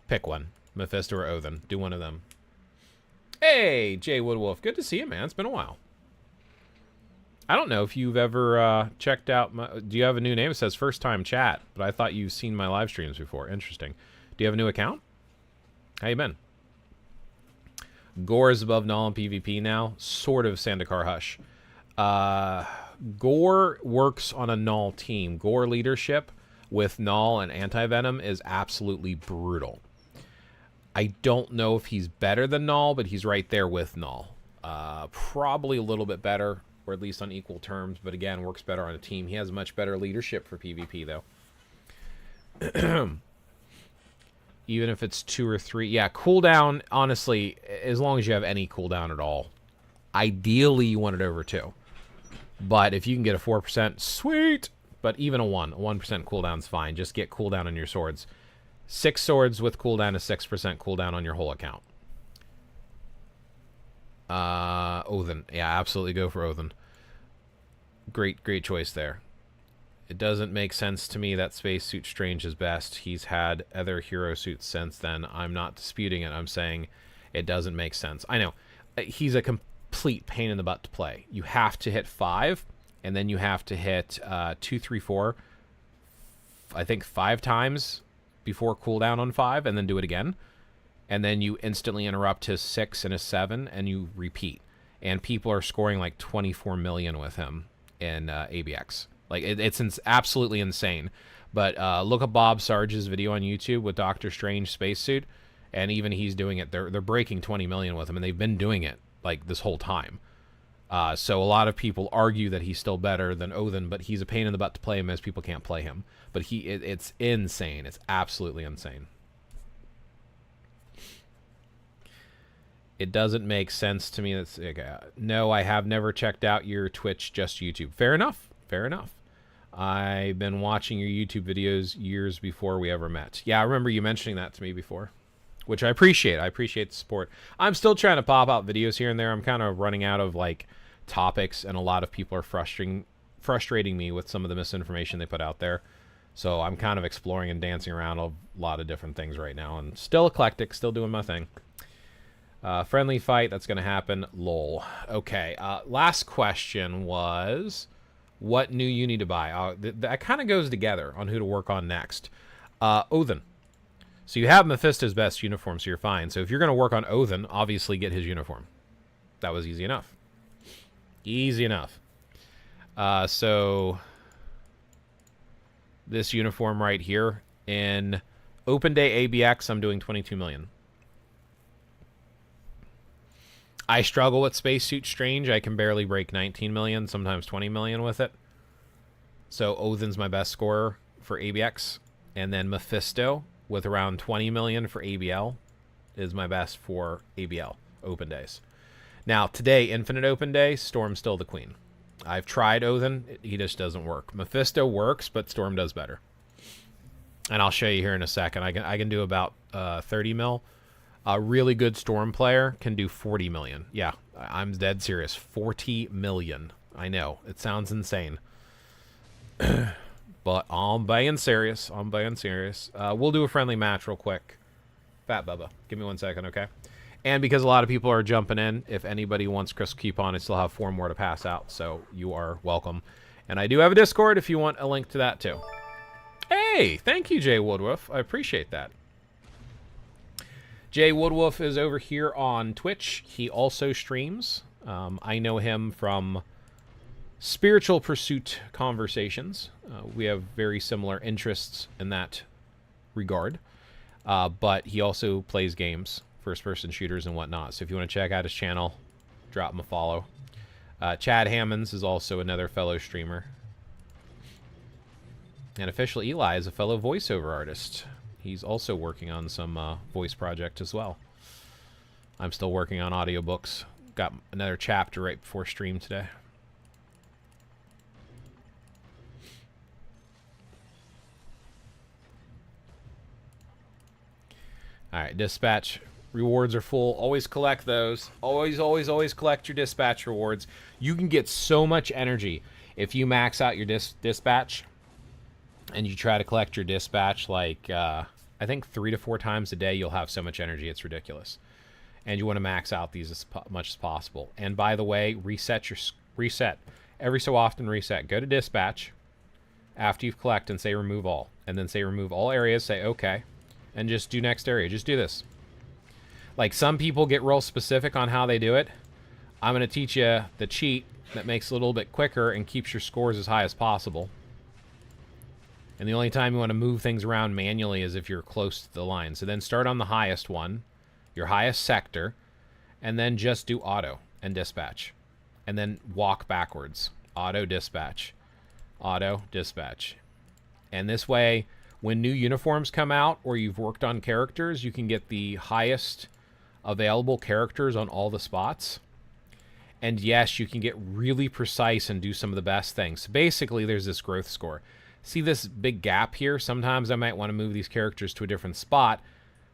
Pick one. Mephisto or Odin. Do one of them. Hey, Jay Woodwolf. Good to see you, man. It's been a while. I don't know if you've ever checked out my... Do you have a new name? It says first time chat, but I thought you've seen my live streams before. Interesting. Do you have a new account? How you been? Gore is above Null in PvP now. Sort of Sandakar Hush. Gore works on a Null team. Gore leadership with Null and Anti-Venom is absolutely brutal. I don't know if he's better than Null, but he's right there with Null. Probably a little bit better, or at least on equal terms, but again, works better on a team. He has much better leadership for PvP, though. Even if it's 2 or 3. Yeah, cooldown, honestly, as long as you have any cooldown at all. Ideally, you want it over 2. But if you can get a 4%, sweet! But even a 1% cooldown's fine. Just get cooldown on your swords. 6 swords with cooldown is 6% cooldown on your whole account. Odin. Yeah, absolutely go for Odin. Great choice there. It doesn't make sense to me that Spacesuit Strange is best. He's had other hero suits since then. I'm not disputing it. I'm saying it doesn't make sense. I know. He's a complete pain in the butt to play. You have to hit 5, and then you have to hit 2, 3, 4, I think 5 times before cooldown on 5, and then do it again. And then you instantly interrupt his 6 and his 7, and you repeat. And people are scoring like 24 million with him in ABX. Like, it's absolutely insane. But look at Bob Sarge's video on YouTube with Doctor Strange Spacesuit, and even he's doing it. They're breaking 20 million with him, and they've been doing it like this whole time. So a lot of people argue that he's still better than Odin, but he's a pain in the butt to play him as people can't play him. But it's insane. It's absolutely insane. It doesn't make sense to me. That's no, I have never checked out your Twitch, just YouTube. Fair enough. Fair enough. I've been watching your YouTube videos years before we ever met. Yeah, I remember you mentioning that to me before, which I appreciate. I appreciate the support. I'm still trying to pop out videos here and there. I'm kind of running out of like topics, and a lot of people are frustrating me with some of the misinformation they put out there. So I'm kind of exploring and dancing around a lot of different things right now, and still eclectic, still doing my thing. Friendly fight, that's going to happen. Lol. Okay, last question was, what new you need to buy? That kind of goes together on who to work on next. Odin. So you have Mephisto's best uniform, so you're fine. So if you're going to work on Odin, obviously get his uniform. That was easy enough. Easy enough. So this uniform right here, in Open Day ABX, I'm doing 22 million. I struggle with Spacesuit Strange. I can barely break 19 million, sometimes 20 million with it. So Odin's my best scorer for ABX. And then Mephisto, with around 20 million for ABL, is my best for ABL Open Days. Now, today, Infinite Open Day, Storm's still the queen. I've tried Odin. He just doesn't work. Mephisto works, but Storm does better. And I'll show you here in a second. I can do about 30 mil. A really good Storm player can do 40 million. Yeah, I'm dead serious. 40 million. I know. It sounds insane. But I'm being serious. I'm being serious. We'll do a friendly match real quick. Fat Bubba. Give me 1 second, okay? And because a lot of people are jumping in, if anybody wants Crystal Coupon, I still have 4 more to pass out. So you are welcome. And I do have a Discord if you want a link to that too. Hey, thank you, Jay Woodwolf. I appreciate that. Jay Woodwolf is over here on Twitch. He also streams. I know him from Spiritual Pursuit Conversations. We have very similar interests in that regard. But he also plays games, first-person shooters and whatnot. So if you want to check out his channel, drop him a follow. Chad Hammonds is also another fellow streamer. And Official Eli is a fellow voiceover artist. He's also working on some voice project as well. I'm still working on audiobooks. Got another chapter right before stream today. All right, Dispatch. Rewards are full. Always collect those. Always, always, always collect your dispatch rewards. You can get so much energy if you max out your dispatch and you try to collect your dispatch like, I think 3 to 4 times a day, you'll have so much energy. It's ridiculous. And you want to max out these as much as possible. And by the way, reset. Every so often, reset. Go to dispatch after you've collected and say remove all. And then say remove all areas. Say okay. And just do next area. Just do this. Like, some people get real specific on how they do it. I'm going to teach you the cheat that makes it a little bit quicker and keeps your scores as high as possible. And the only time you want to move things around manually is if you're close to the line. So then start on the highest one, your highest sector, and then just do auto and dispatch. And then walk backwards. Auto, dispatch. Auto, dispatch. And this way, when new uniforms come out or you've worked on characters, you can get the highest available characters on all the spots. And yes, you can get really precise and do some of the best things. So basically, there's this growth score. See this big gap here? Sometimes I might want to move these characters to a different spot,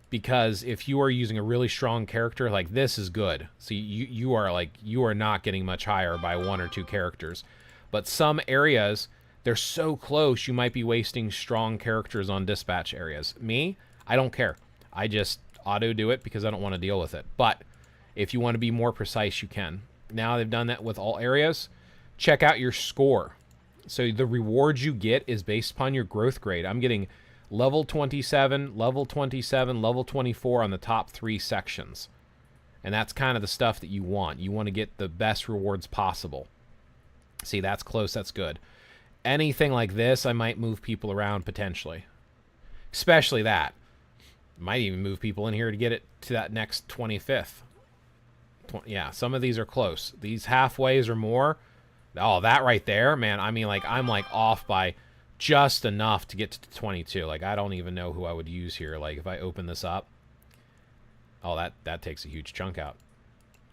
because if you are using a really strong character, like, this is good. So you are not getting much higher by 1 or 2 characters. But some areas, they're so close, you might be wasting strong characters on dispatch areas. Me, I don't care. I just auto do it because I don't want to deal with it. But if you want to be more precise, you can. Now they've done that with all areas. Check out your score. So the rewards you get is based upon your growth grade. I'm getting level 27, level 27, level 24 on the top 3 sections. And that's kind of the stuff that you want. You want to get the best rewards possible. See, that's close. That's good. Anything like this, I might move people around potentially. Especially that. Might even move people in here to get it to that next 25th. Yeah, some of these are close. These halfways or more. Oh, that right there, man. I mean, like, I'm like off by just enough to get to 22. Like, I don't even know who I would use here. Like, if I open this up. Oh, that takes a huge chunk out.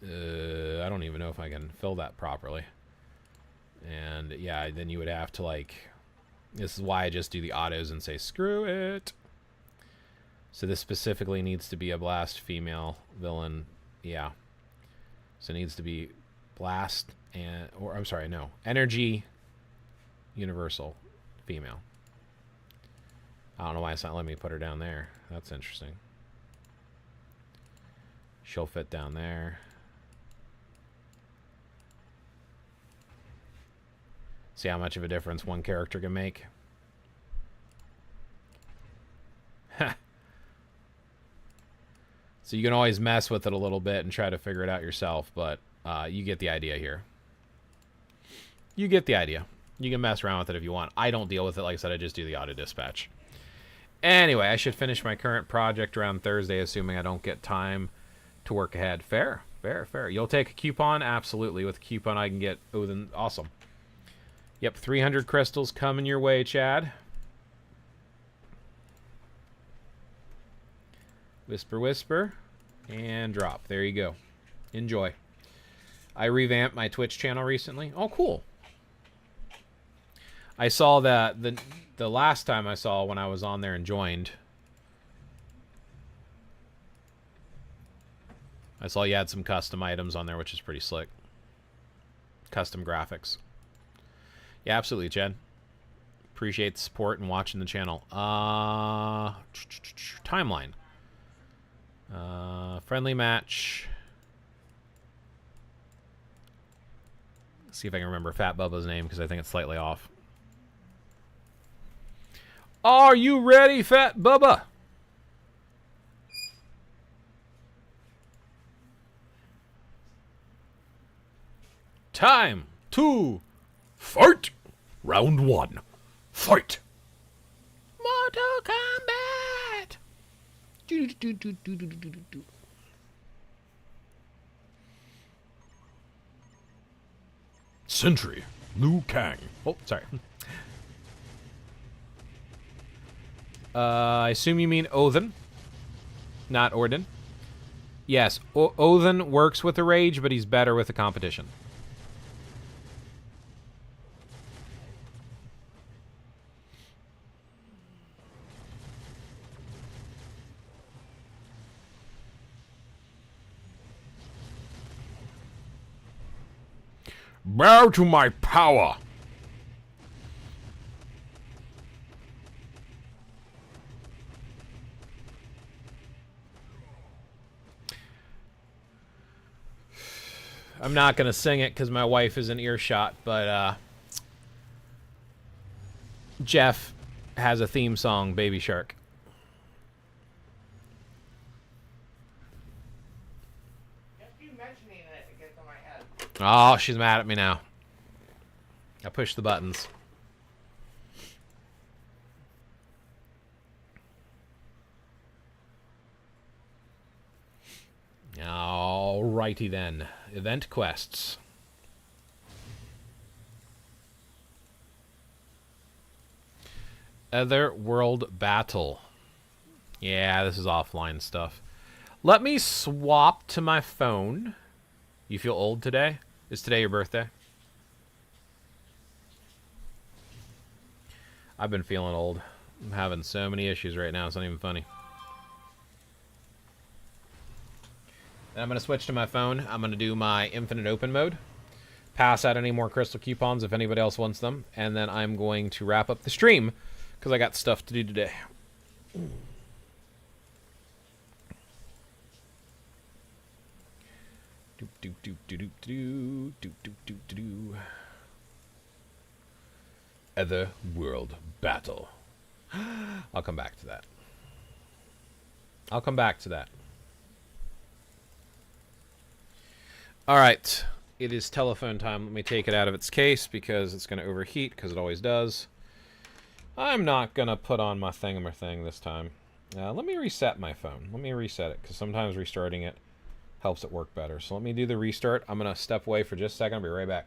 I don't even know if I can fill that properly. And yeah, then you would have to, like, this is why I just do the autos and say screw it. So this specifically needs to be a blast female villain. Yeah. So it needs to be blast and, or I'm sorry, no, energy universal female. I don't know why it's not letting me put her down there. That's interesting. She'll fit down there. See how much of a difference one character can make. So you can always mess with it a little bit and try to figure it out yourself, but you get the idea here. You get the idea. You can mess around with it if you want. I don't deal with it. Like I said, I just do the auto dispatch. Anyway, I should finish my current project around Thursday, assuming I don't get time to work ahead. Fair, fair, fair. You'll take a coupon? Absolutely. With a coupon, I can get... Oh, then awesome. Yep, 300 crystals coming your way, Chad. Whisper, whisper, and drop. There you go. Enjoy. I revamped my Twitch channel recently. Oh, cool. I saw that the last time I saw when I was on there and joined, I saw you had some custom items on there, which is pretty slick. Custom graphics. Yeah, absolutely, Chad. Appreciate the support and watching the channel. Timeline. Friendly match. See if I can remember Fat Bubba's name, because I think it's slightly off. Are you ready, Fat Bubba? Time to fight. Round 1. Fight. Mortal Kombat. Sentry, Liu Kang. Oh, sorry. I assume you mean Odin, not Orden. Yes, Odin works with the rage, but he's better with the competition. Bow to my power. I'm not going to sing it because my wife is in earshot, but Jeff has a theme song, Baby Shark. Just you mentioning it gets on my head. Oh, she's mad at me now. I pushed the buttons. Alrighty then. Event quests. Other world battle. Yeah, this is offline stuff. Let me swap to my phone. You feel old today? Is today your birthday? I've been feeling old. I'm having so many issues right now, it's not even funny. And I'm going to switch to my phone. I'm going to do my infinite open mode. Pass out any more crystal coupons if anybody else wants them. And then I'm going to wrap up the stream because I got stuff to do today. Other world battle. I'll come back to that. I'll come back to that. Alright, it is telephone time. Let me take it out of its case because it's going to overheat, because it always does. I'm not going to put on my thing this time. Let me reset my phone. Let me reset it, because sometimes restarting it helps it work better. So let me do the restart. I'm going to step away for just a second. I'll be right back.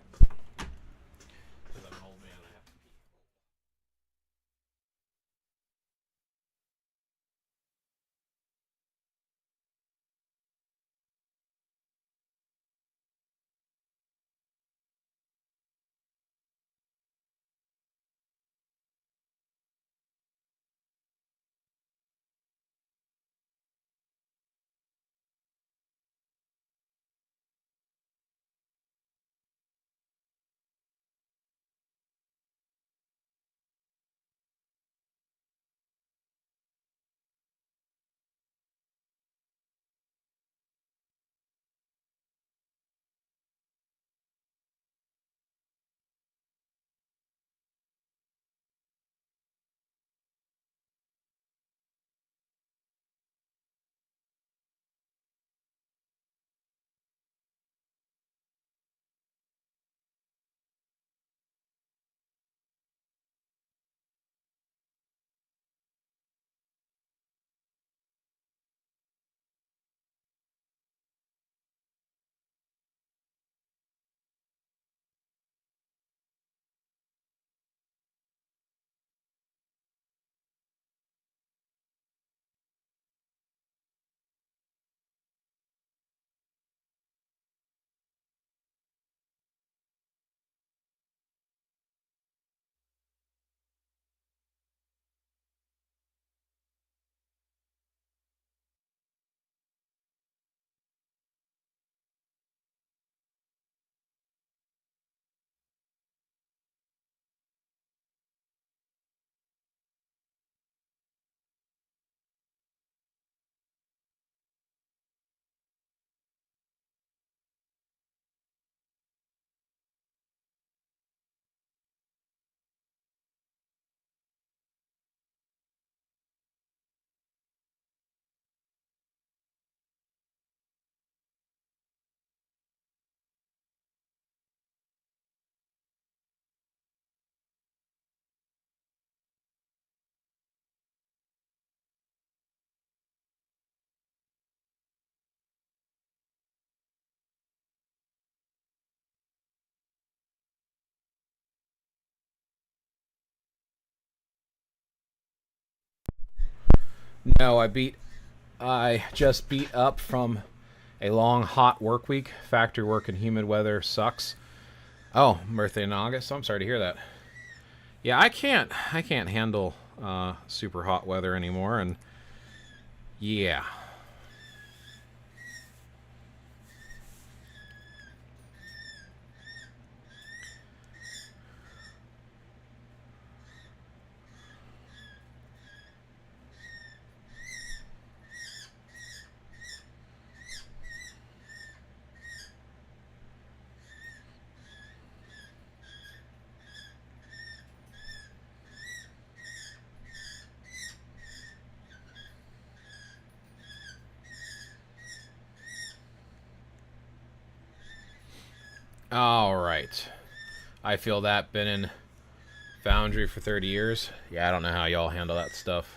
No, I just beat up from a long, hot work week. Factory work in humid weather sucks. Oh, birthday in August. So I'm sorry to hear that. Yeah, I can't handle super hot weather anymore, and yeah. Alright. I feel that. Been in Foundry for 30 years. Yeah, I don't know how y'all handle that stuff.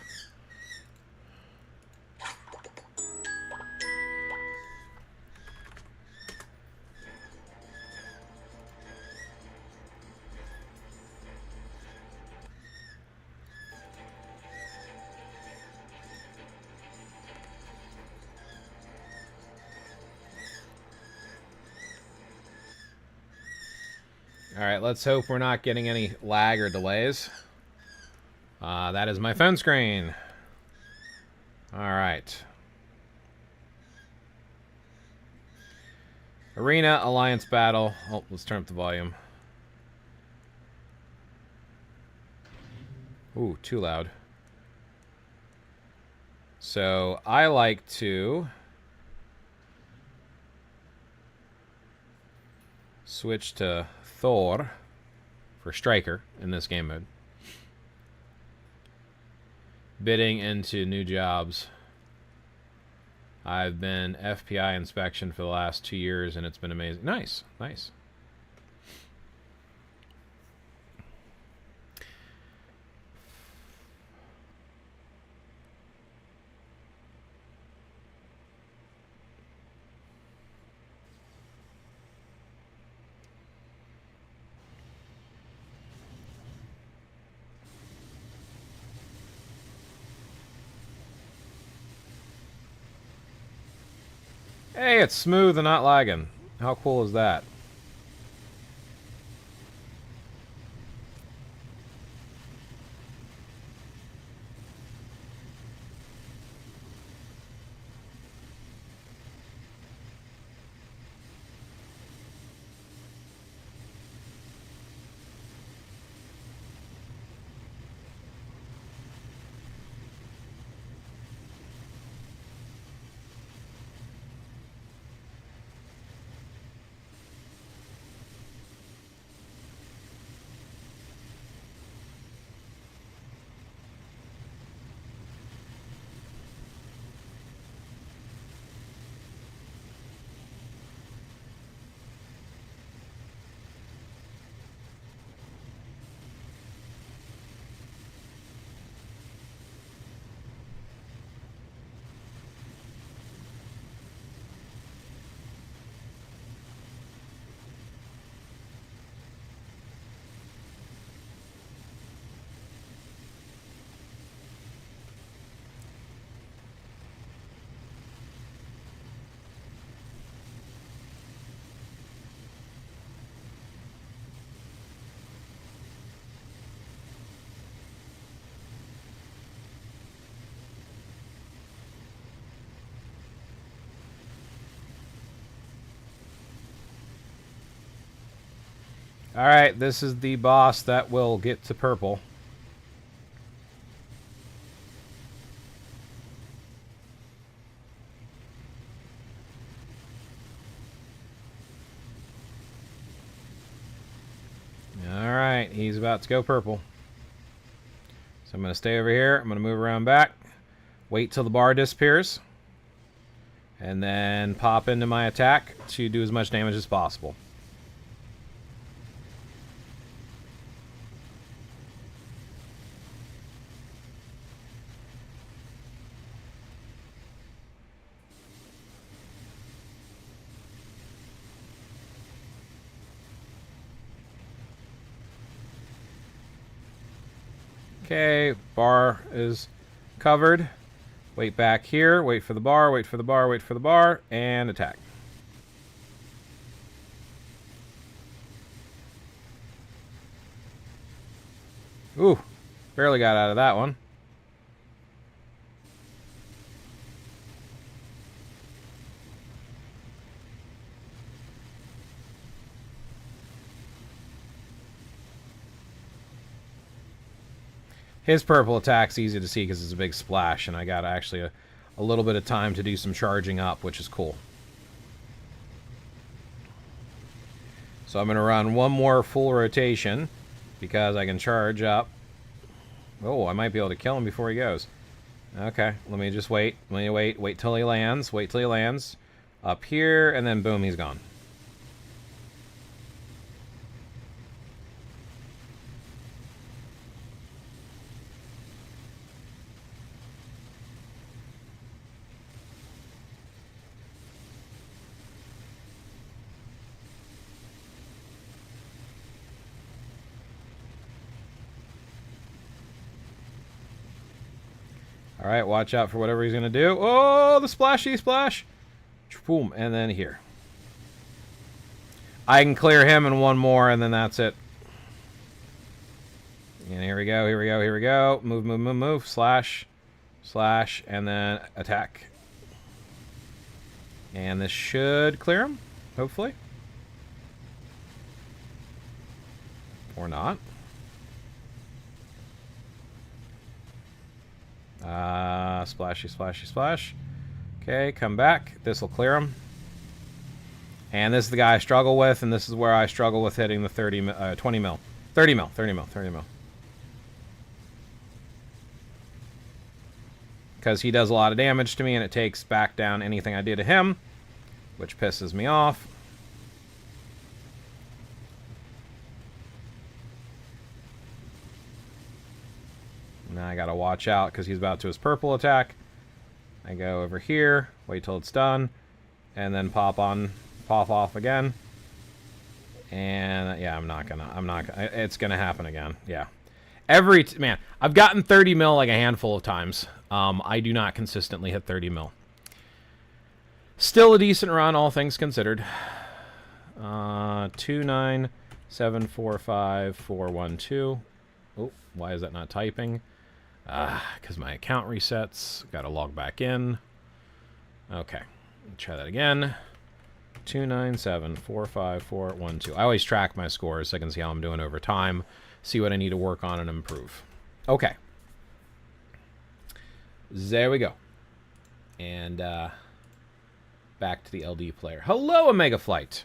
Alright, let's hope we're not getting any lag or delays. That is my phone screen. Alright. Arena, Alliance Battle. Oh, let's turn up the volume. Ooh, too loud. So, I like to switch to Thor for Striker in this game mode. Bidding into new jobs. I've been FPI inspection for the last 2 years, and it's been amazing. Nice, nice. Hey, it's smooth and not lagging. How cool is that? Alright, this is the boss that will get to purple. Alright, he's about to go purple. So I'm going to stay over here. I'm going to move around back. Wait till the bar disappears. And then pop into my attack to do as much damage as possible. Okay, bar is covered. Wait back here, wait for the bar, wait for the bar, wait for the bar, and attack. Ooh, barely got out of that one. His purple attack's easy to see because it's a big splash, and I got actually a little bit of time to do some charging up, which is cool. So I'm going to run one more full rotation because I can charge up. Oh, I might be able to kill him before he goes. Okay, let me just wait. Let me wait till he lands. Wait till he lands. Up here, and then boom, he's gone. All right, watch out for whatever he's going to do. Oh, the splashy splash. Boom, and then here. I can clear him and one more, and then that's it. And here we go, here we go, here we go. Move, move, move, move. Slash, slash, and then attack. And this should clear him, hopefully. Or not. Splashy, splashy, splash. Okay, come back. This will clear him. And this is the guy I struggle with, and this is where I struggle with hitting the 20 mil. 30 mil, 30 mil, 30 mil. Because he does a lot of damage to me, and it takes back down anything I do to him, which pisses me off. Now I gotta watch out because he's about to his purple attack. I go over here, wait till it's done, and then pop off again. And yeah, I'm not gonna, it's gonna happen again. Yeah. Man, I've gotten 30 mil like a handful of times. I do not consistently hit 30 mil. Still a decent run, all things considered. 29745 Oh, why is that not typing? Because my account resets. Got to log back in. Okay, try that again. 29745 I always track my scores so I can see how I'm doing over time. See what I need to work on and improve. Okay. There we go. And back to the LD player. Hello, Omega Flight.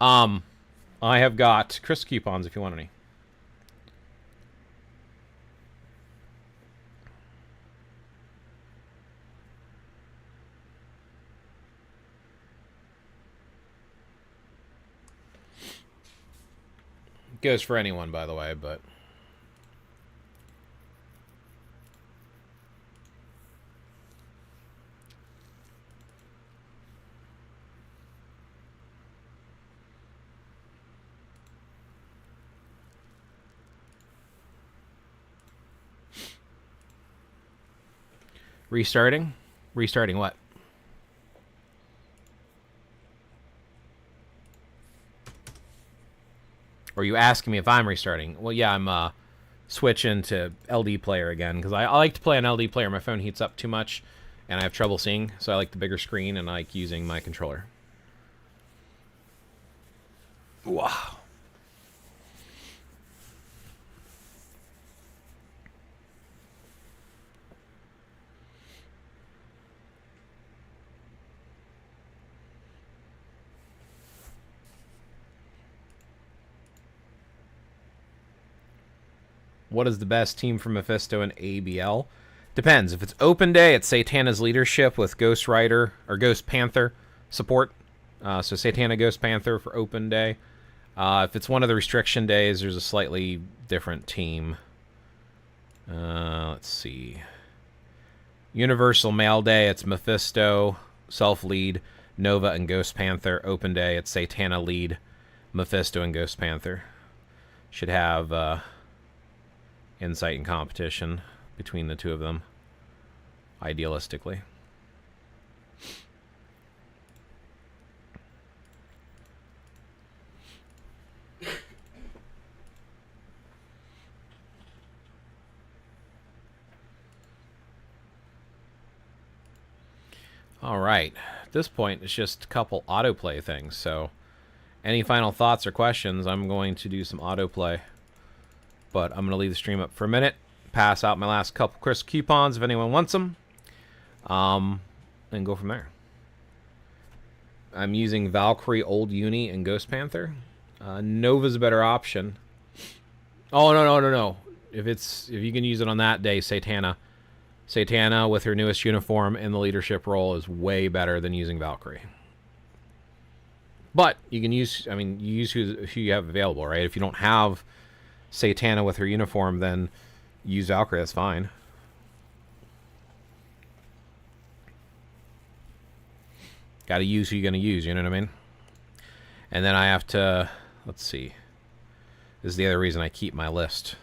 I have got Chris coupons if you want any. Goes for anyone, by the way, but... Restarting? Restarting what? Or are you asking me if I'm restarting? Well, yeah, I'm switching to LD player again, because I like to play on LD player. My phone heats up too much, and I have trouble seeing, so I like the bigger screen, and I like using my controller. Wow. What is the best team for Mephisto in ABL? Depends. If it's open day, it's Satana's leadership with Ghost Rider or Ghost Panther support. So Satana Ghost Panther for open day. If it's one of the restriction days, there's a slightly different team. Let's see. Universal Mail Day, it's Mephisto, self-lead, Nova, and Ghost Panther. Open day, it's Satana lead, Mephisto, and Ghost Panther. Should have... insight and competition between the two of them, idealistically. All right, at this point, it's just a couple autoplay things, so any final thoughts or questions, I'm going to do some autoplay. But I'm going to leave the stream up for a minute, pass out my last couple Chris coupons if anyone wants them, and go from there. I'm using Valkyrie, Old Uni, and Ghost Panther. Nova's a better option. Oh, no. If you can use it on that day, Satana. Satana with her newest uniform in the leadership role is way better than using Valkyrie. But you can use, you use who you have available, right? If you don't have Satana with her uniform, then use Valkyrie, that's fine. Gotta use who you're gonna use, you know what I mean? And then I have to, let's see. This is the other reason I keep my list.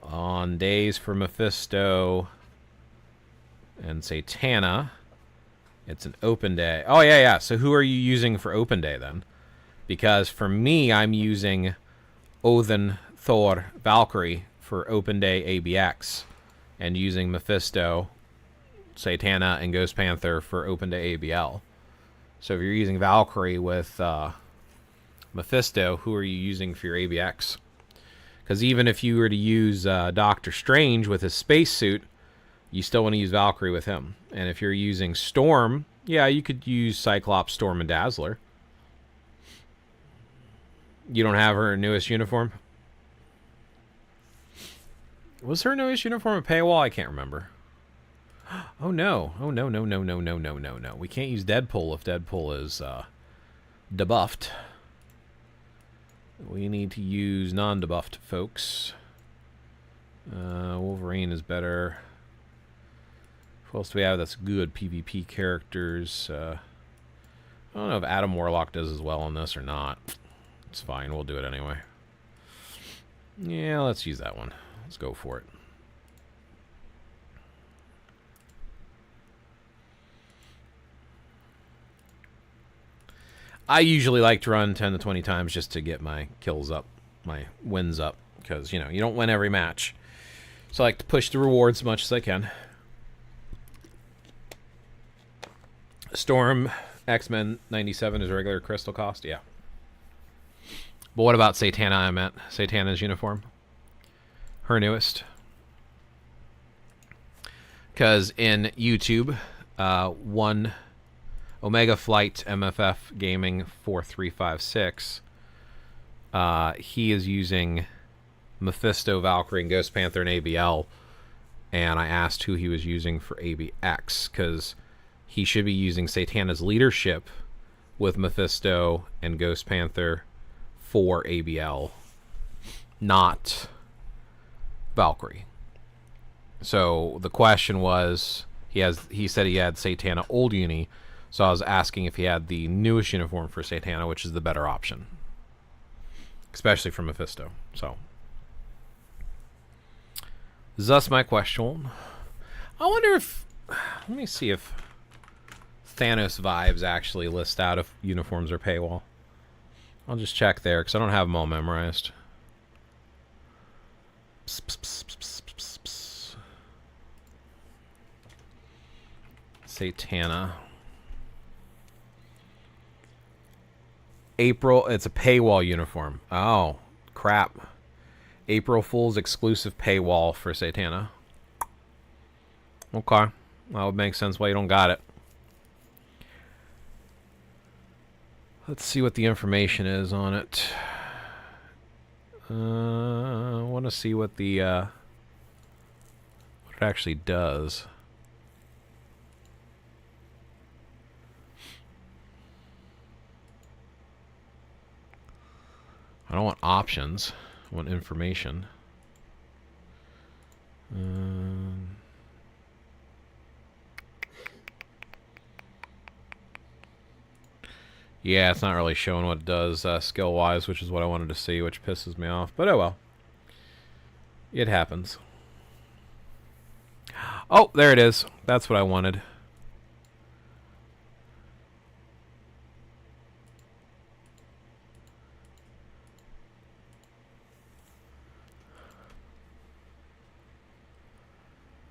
On days for Mephisto and Satana, it's an open day. Oh, yeah. So who are you using for open day, then? Because for me, I'm using Odin, Thor, Valkyrie for open day ABX. And using Mephisto, Satana, and Ghost Panther for open day ABL. So if you're using Valkyrie with Mephisto, who are you using for your ABX? Because even if you were to use Doctor Strange with his spacesuit, you still want to use Valkyrie with him. And if you're using Storm, yeah, you could use Cyclops, Storm, and Dazzler. You don't have her newest uniform? Was her newest uniform a paywall? I can't remember. Oh, no. Oh, no. We can't use Deadpool if Deadpool is debuffed. We need to use non-debuffed folks. Wolverine is better. Who else do we have that's good PvP characters? I don't know if Adam Warlock does as well on this or not. It's fine. We'll do it anyway. Yeah, let's use that one. Let's go for it. I usually like to run 10 to 20 times just to get my kills up, my wins up, because, you know, you don't win every match. So I like to push the rewards as much as I can. Storm, X-Men 97 is regular crystal cost, yeah. But what about Satana, I meant? Satana's uniform? Her newest. Because in YouTube, one Omega Flight MFF Gaming 4356, he is using Mephisto, Valkyrie, and Ghost Panther and ABL, and I asked who he was using for ABX, because he should be using Satana's leadership with Mephisto and Ghost Panther for ABL, not Valkyrie. So the question was, he said he had Satana Old Uni, so I was asking if he had the newest uniform for Satana, which is the better option, especially for Mephisto. So thus my question. I wonder if, let me see if Thanos Vibes actually list out if uniforms are paywall. I'll just check there because I don't have them all memorized. Satana. April, it's a paywall uniform. Oh, crap. April Fool's exclusive paywall for Satana. Okay. That would make sense why you don't got it. Let's see what the information is on it. I want to see what the what it actually does. I don't want options. I want information. Yeah, it's not really showing what it does skill-wise, which is what I wanted to see, which pisses me off. But oh well. It happens. Oh, there it is. That's what I wanted.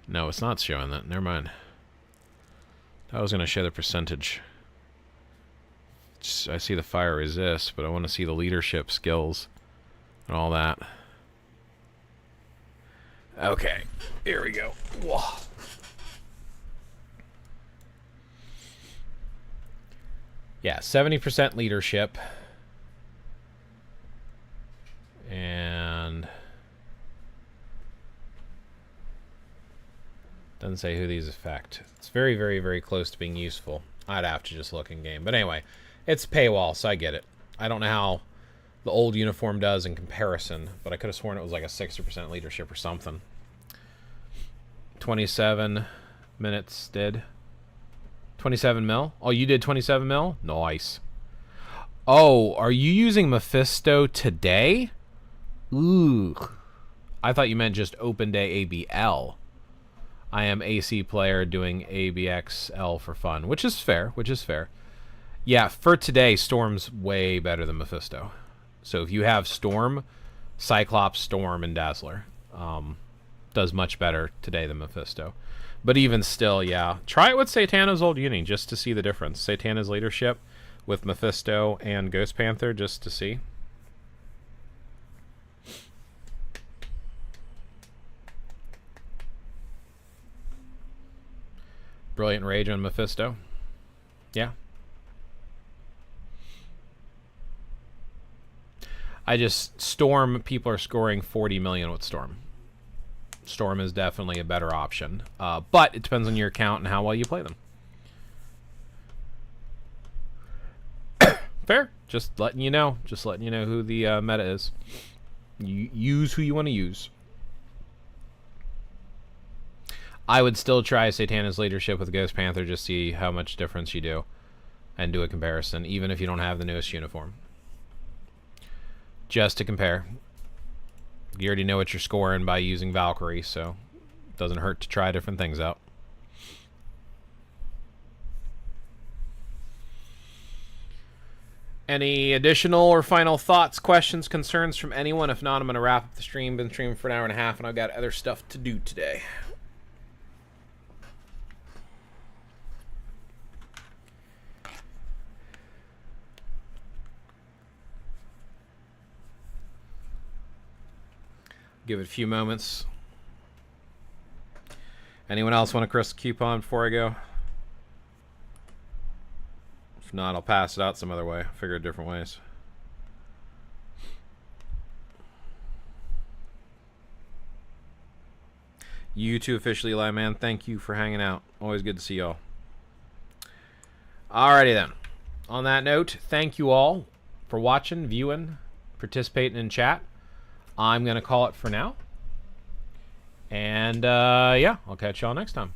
No, it's not showing that. Never mind. I was going to show the percentage. I see the fire resist, but I want to see the leadership skills and all that. Okay, here we go. Whoa. Yeah, 70% leadership. And doesn't say who these affect. It's very, very, very close to being useful. I'd have to just look in game. But anyway, it's paywall, so I get it. I don't know how the old uniform does in comparison, but I could have sworn it was like a 60% leadership or something. 27 minutes did. 27 mil? Oh, you did 27 mil? Nice. Oh, are you using Mephisto today? Ooh. I thought you meant just open day ABL. I am AC player doing ABXL for fun, which is fair, Yeah, for today, Storm's way better than Mephisto. So if you have Storm, Cyclops, Storm, and Dazzler does much better today than Mephisto. But even still, yeah. Try it with Satana's old uni just to see the difference. Satana's leadership with Mephisto and Ghost Panther just to see. Brilliant Rage on Mephisto. Yeah. Storm, people are scoring 40 million with Storm. Storm is definitely a better option. But it depends on your account and how well you play them. Fair. Just letting you know. Just letting you know who the meta is. You use who you want to use. I would still try Satana's leadership with Ghost Panther, just see how much difference you do. And do a comparison, even if you don't have the newest uniform. Just to compare. You already know what you're scoring by using Valkyrie, so it doesn't hurt to try different things out. Any additional or final thoughts, questions, concerns from anyone? If not, I'm going to wrap up the stream. Been streaming for an hour and a half, and I've got other stuff to do today. Give it a few moments. Anyone else want a crystal coupon before I go? If not, I'll pass it out some other way. Figure it different ways. You too, officially, Eli, man. Thank you for hanging out. Always good to see y'all. Alrighty then. On that note, thank you all for watching, viewing, participating in chat. I'm going to call it for now. And, yeah, I'll catch y'all next time.